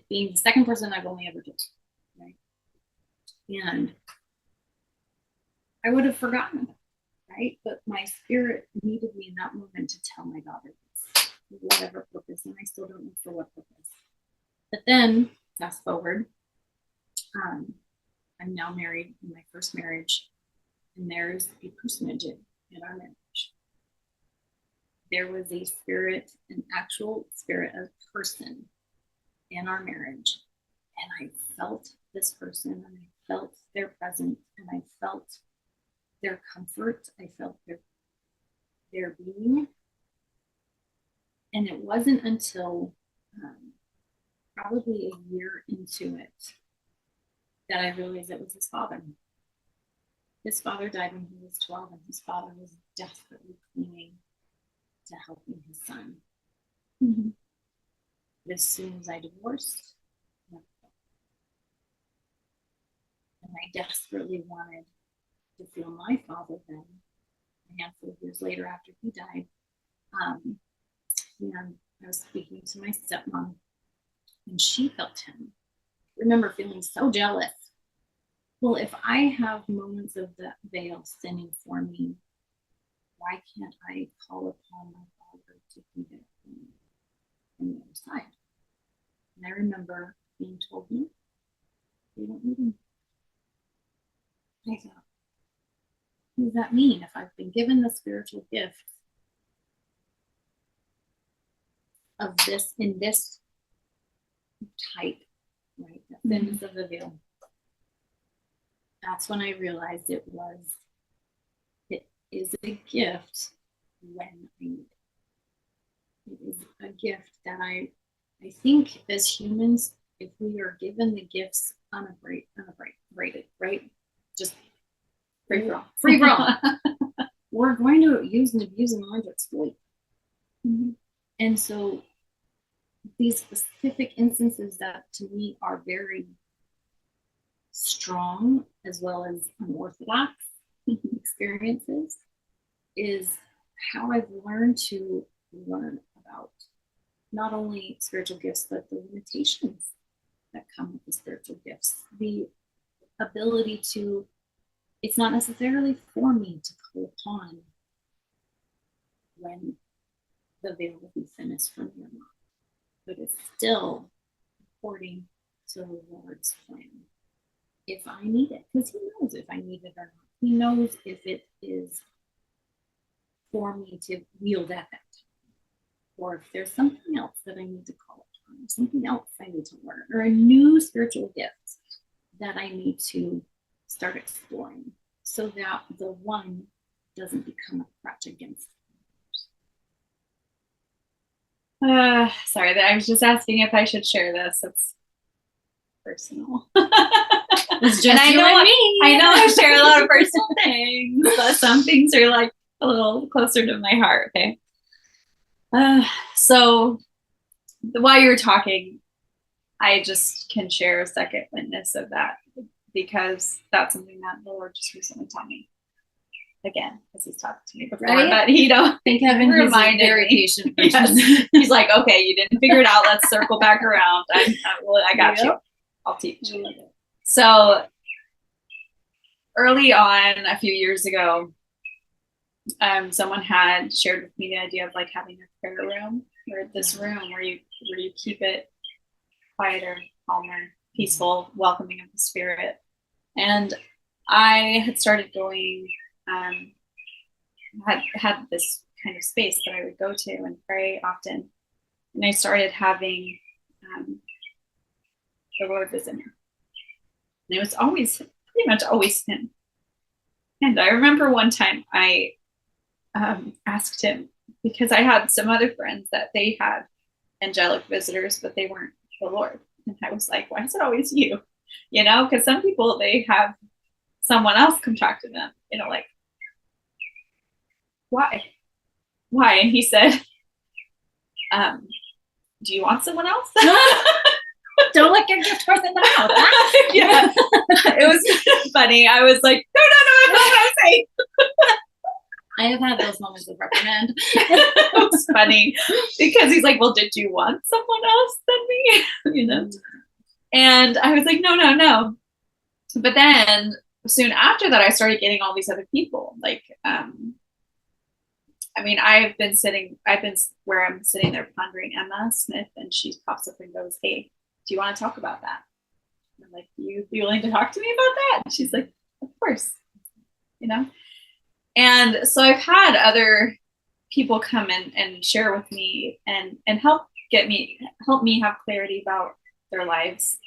Speaker 2: being the second person I've only ever told, right? And I would have forgotten about it, right? But my spirit needed me in that moment to tell my daughter this, whatever purpose, and I still don't know for what purpose. But then, fast forward, I'm now married in my first marriage, and there's a personage in our marriage. There was a spirit, an actual spirit, a person in our marriage, And I felt this person, and I felt their presence, and I felt their comfort. I felt their being. And it wasn't until probably a year into it that I realized it was his father. His father died when he was 12, and his father was desperately clinging to helping his son.
Speaker 1: Mm-hmm.
Speaker 2: But as soon as I divorced, and I desperately wanted to feel my father then, a handful of years later after he died, and I was speaking to my stepmom, and she felt him. I remember feeling so jealous. Well, if I have moments of that veil sinning for me, why can't I call upon my father to be there for me on the other side? And I remember being told, no, you don't need him. I thought, what does that mean? If I've been given the spiritual gift of this in this type, right? The thinness of the veil. That's when I realized it is a gift when I need it. It is a gift that I think as humans, if we are given the gifts unabraded, right? Just free for all. We're going to use and abuse and learn to exploit. Mm-hmm. And so these specific instances that to me are very strong as well as unorthodox experiences is how I've learned to learn about not only spiritual gifts, but the limitations that come with the spiritual gifts. The ability to, it's not necessarily for me to call upon when the veil will be thinnest for me or not, but it's still according to the Lord's plan. If I need it, because he knows if I need it or not. He knows if it is for me to wield at that time, or if there's something else that I need to call upon, or something else I need to learn, or a new spiritual gift that I need to start exploring, so that the one doesn't become a crutch against
Speaker 1: Sorry, I was just asking if I should share this. It's personal.
Speaker 2: It's just I
Speaker 1: know I share a lot of personal things, but some things are like a little closer to my heart. Okay. So while you were talking, I just can share a second witness of that, because that's something that the Lord just recently taught me. Again, because he's talked to me before, right? But he don't think Kevin reminded very patient. Yes. He's like, okay, you didn't figure it out. Let's circle back around. I got you. I'll teach you. So early on, a few years ago, someone had shared with me the idea of like having a prayer room, or this room where you keep it quieter, calmer, peaceful, welcoming of the spirit. And I had started going. Had this kind of space that I would go to and pray often, and I started having the Lord visit me, and it was pretty much always him. And I remember one time I asked him, because I had some other friends that they had angelic visitors, but they weren't the Lord, and I was like, why is it always you? You know, because some people, they have someone else come talk to them, you know, like, why? And he said, do you want someone else?
Speaker 2: Don't let your gift horse in the mouth.
Speaker 1: Yeah. It was funny. I was like, no, that's not what I say.
Speaker 2: I have had those moments of reprimand.
Speaker 1: It was funny because he's like, well, did you want someone else than me? You know? And I was like, no. But then soon after that, I started getting all these other people. Like, I mean, I've been where I'm sitting there pondering Emma Smith, and she pops up and goes, hey, do you want to talk about that? And I'm like, you be willing to talk to me about that? And she's like, of course, you know? And so I've had other people come in and share with me and help me have clarity about their lives.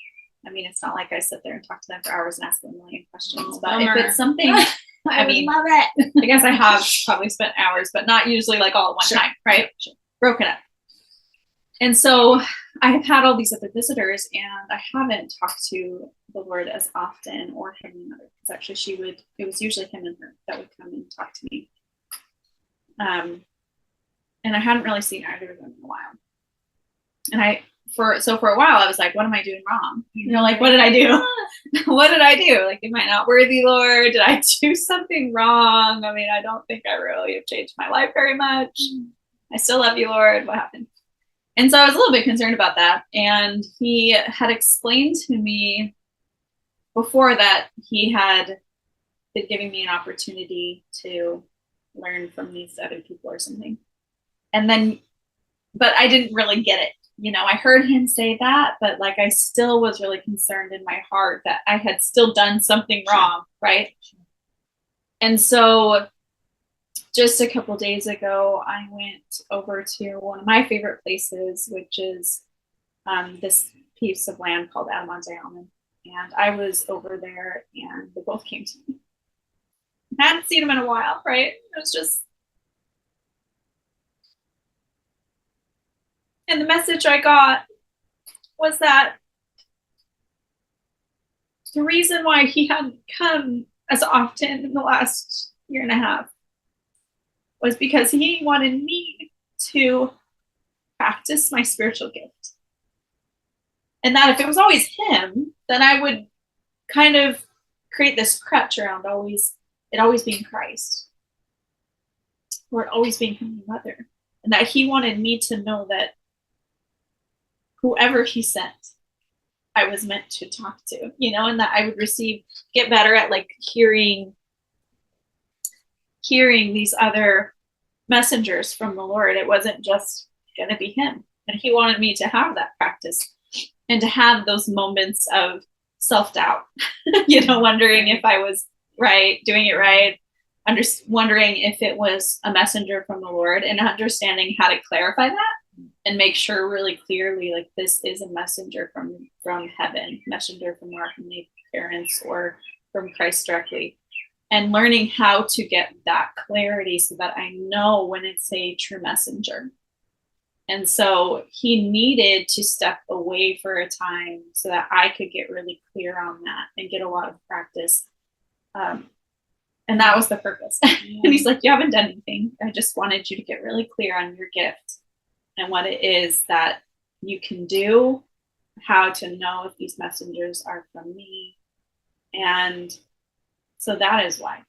Speaker 1: I mean, it's not like I sit there and talk to them for hours and ask them a million questions, but
Speaker 2: bummer.
Speaker 1: if it's something, I mean,
Speaker 2: love it.
Speaker 1: I guess I have probably spent hours, but not usually like all at one time, right? Broken up. And so I have had all these other visitors, and I haven't talked to the Lord as often, or Heavenly Mother, because actually it was usually him and her that would come and talk to me. And I hadn't really seen either of them in a while. And for a while I was like, what am I doing wrong? You know, like, what did I do? What did I do? Like, am I not worthy, Lord? Did I do something wrong? I mean, I don't think I really have changed my life very much. I still love you, Lord. What happened? And so I was a little bit concerned about that. And he had explained to me before that he had been giving me an opportunity to learn from these other people or something. And then, but I didn't really get it. You know, I heard him say that, but like I still was really concerned in my heart that I had still done something wrong, right? And so just a couple days ago, I went over to one of my favorite places, which is this piece of land called Adamonte Almond. And I was over there, and they both came to me. I hadn't seen them in a while, right? It was just, and the message I got was that the reason why he hadn't come as often in the last year and a half was because he wanted me to practice my spiritual gift. And that if it was always him, then I would kind of create this crutch around it always being Christ, or it always being Heavenly Mother. And that he wanted me to know that whoever he sent, I was meant to talk to, you know, and that I would get better at like hearing these other messengers from the Lord. It wasn't just going to be him. And he wanted me to have that practice and to have those moments of self-doubt, you know, wondering if I was right, doing it right, wondering if it was a messenger from the Lord, and understanding how to clarify that and make sure really clearly, like, this is a messenger from heaven, messenger from our heavenly parents or from Christ directly. And learning how to get that clarity so that I know when it's a true messenger. And so he needed to step away for a time so that I could get really clear on that and get a lot of practice. And that was the purpose. Yeah. And he's like, you haven't done anything. I just wanted you to get really clear on your gift and what it is that you can do, how to know if these messengers are from me. And so that is why.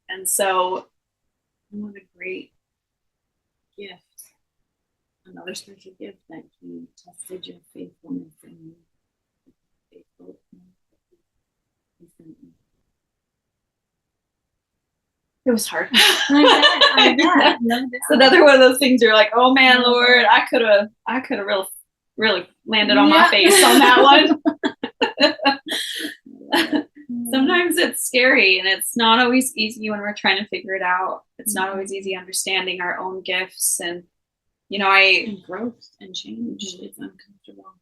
Speaker 1: And so,
Speaker 2: what a great gift. Another spiritual gift that he tested your faithfulness and faithful.
Speaker 1: It was hard.
Speaker 2: I bet.
Speaker 1: It's another one of those things you're like, oh man, Lord, I could have really landed on my face on that one. Sometimes it's scary, and it's not always easy when we're trying to figure it out. It's not always easy understanding our own gifts, and you know,
Speaker 2: and growth and change. It's uncomfortable.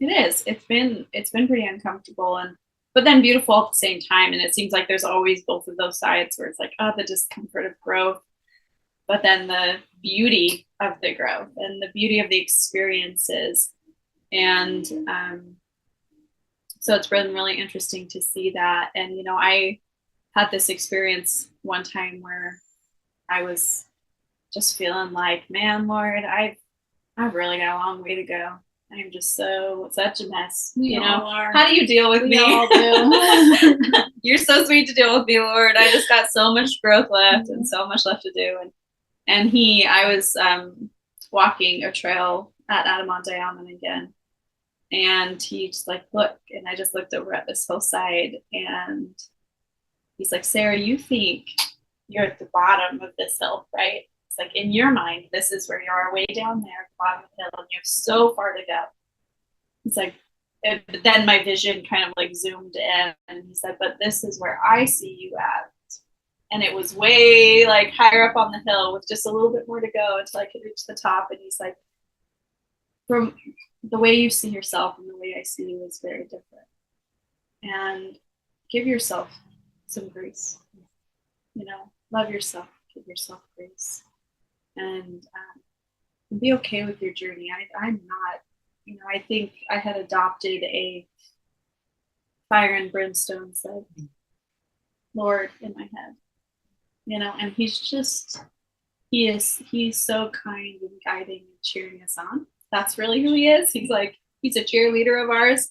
Speaker 1: It is. It's been pretty uncomfortable, but then beautiful at the same time. And it seems like there's always both of those sides where it's like, oh, the discomfort of growth, but then the beauty of the growth and the beauty of the experiences. And so it's been really interesting to see that. And, you know, I had this experience one time where I was just feeling like, man, Lord, I've really got a long way to go. I'm just such a mess. You know, how do you deal with me?
Speaker 2: All do.
Speaker 1: You're so sweet to deal with me, Lord. I just got so much growth left and so much left to do. And I was walking a trail at Adamonte Almond again. And he just like, look, and I just looked over at this hillside, and he's like, Sarah, you think you're at the bottom of this hill, right? It's like, in your mind, this is where you are, way down there at the bottom of the hill, and you have so far to go. It's like, but then my vision kind of like zoomed in, and he said, but this is where I see you at. And it was way like higher up on the hill with just a little bit more to go until I could reach the top. And he's like, the way you see yourself and the way I see you is very different. And give yourself some grace. Love yourself, give yourself grace, and be okay with your journey. I'm not, I think I had adopted a fire and brimstone said Lord in my head, and he's so kind and guiding and cheering us on. That's really who he is. He's a cheerleader of ours.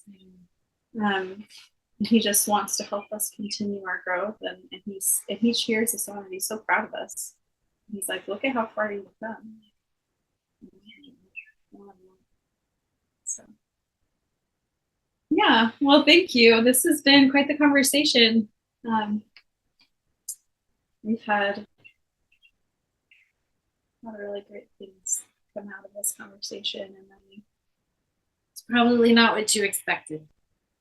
Speaker 1: He just wants to help us continue our growth, and he cheers us on, and he's so proud of us. He's like, look at how far you've come. So yeah, well, thank you. This has been quite the conversation. We've had a lot of really great things come out of this conversation, and then
Speaker 2: it's probably not what you expected.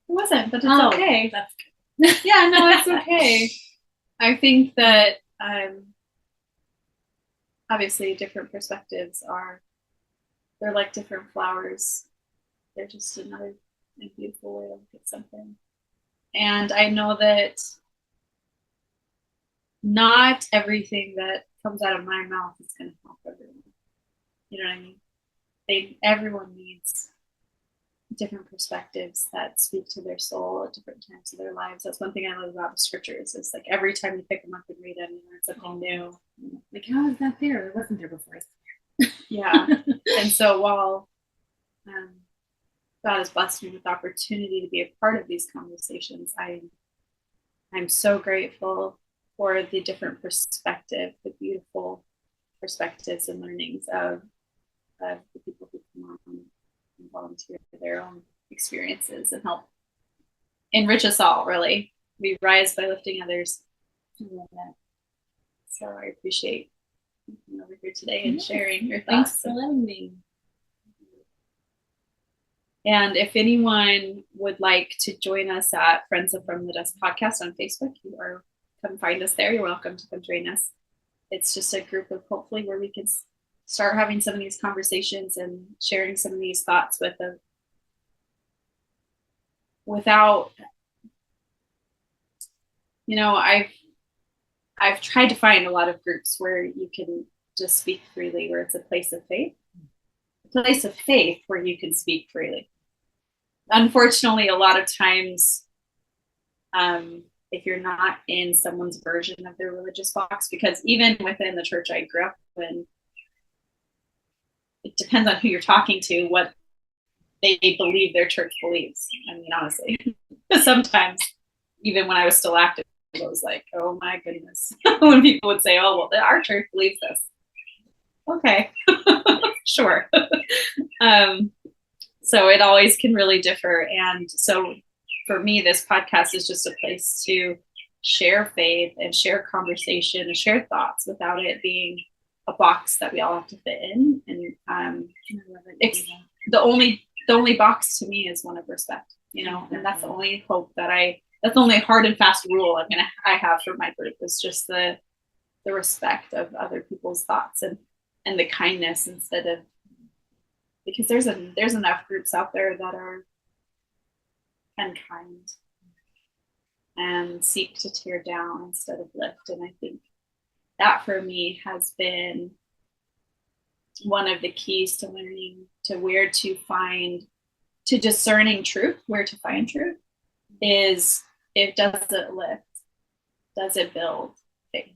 Speaker 1: It wasn't, but it's okay.
Speaker 2: That's good.
Speaker 1: Yeah, no, it's okay. I think that obviously different perspectives they're like different flowers. They're just another beautiful way to look at something. And I know that not everything that comes out of my mouth is going to help everyone. You know what I mean? Everyone needs different perspectives that speak to their soul at different times of their lives. That's one thing I love about the scriptures. Is like every time you pick them up and read them, you learn something new.
Speaker 2: Like, how is that there? It wasn't there before.
Speaker 1: Yeah. And so while God has blessed me with the opportunity to be a part of these conversations, I'm so grateful for the different perspective, the beautiful perspectives and learnings of the people who come on and volunteer for their own experiences and help enrich us all, really. We rise by lifting others. So I appreciate you being over here today and sharing your thoughts.
Speaker 2: Thanks for letting me.
Speaker 1: And if anyone would like to join us at Friends of From the Dust podcast on Facebook, come find us there. You're welcome to come join us. It's just a group of hopefully where we can start having some of these conversations and sharing some of these thoughts without, I've tried to find a lot of groups where you can just speak freely, where it's a place of faith where you can speak freely. Unfortunately, a lot of times, if you're not in someone's version of their religious box, because even within the church I grew up in, it depends on who you're talking to, what they believe their church believes. I mean, honestly, sometimes even when I was still active, I was like, oh my goodness, when people would say, oh, well, our church believes this. Okay, sure. So it always can really differ. And so for me, this podcast is just a place to share faith and share conversation and share thoughts without it being a box that we all have to fit in. And the only box to me is one of respect, and that's the only hope that's the only hard and fast rule I have for my group is just the respect of other people's thoughts and the kindness instead of, because there's enough groups out there that are unkind and seek to tear down instead of lift. And I think that for me has been one of the keys to learning to discerning truth, where to find truth, is does it lift? Does it build faith?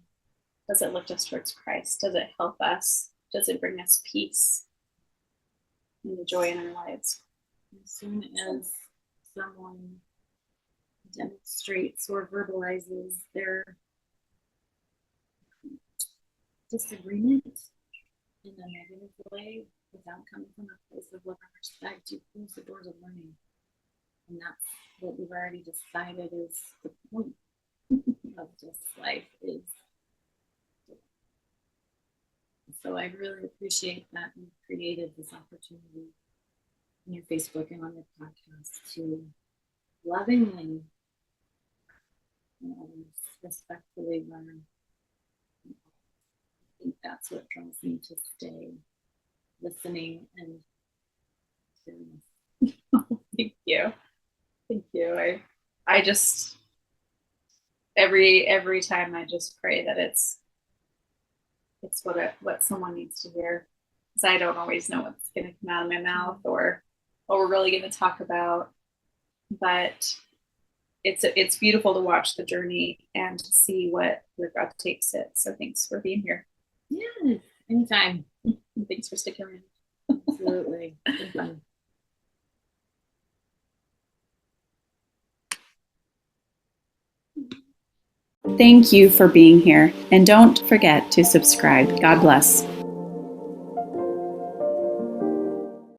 Speaker 1: Does it lift us towards Christ? Does it help us? Does it bring us peace and the joy in our lives?
Speaker 2: As soon as someone demonstrates or verbalizes their disagreement in a negative way without coming from a place of love and respect, you close the doors of learning. And that's what we've already decided is the point of this life is. So I really appreciate that you created this opportunity on your Facebook and on your podcast to lovingly and respectfully learn. I think that's what draws me to stay listening and sharing this.
Speaker 1: Thank you. Thank you. I just every time I just pray that it's what someone needs to hear, because I don't always know what's going to come out of my mouth or what we're really going to talk about. But it's beautiful to watch the journey and to see where God takes it. So thanks for being here.
Speaker 2: Yeah, anytime.
Speaker 1: And thanks for sticking around.
Speaker 2: Absolutely.
Speaker 1: Thank you for being here, and don't forget to subscribe. God bless.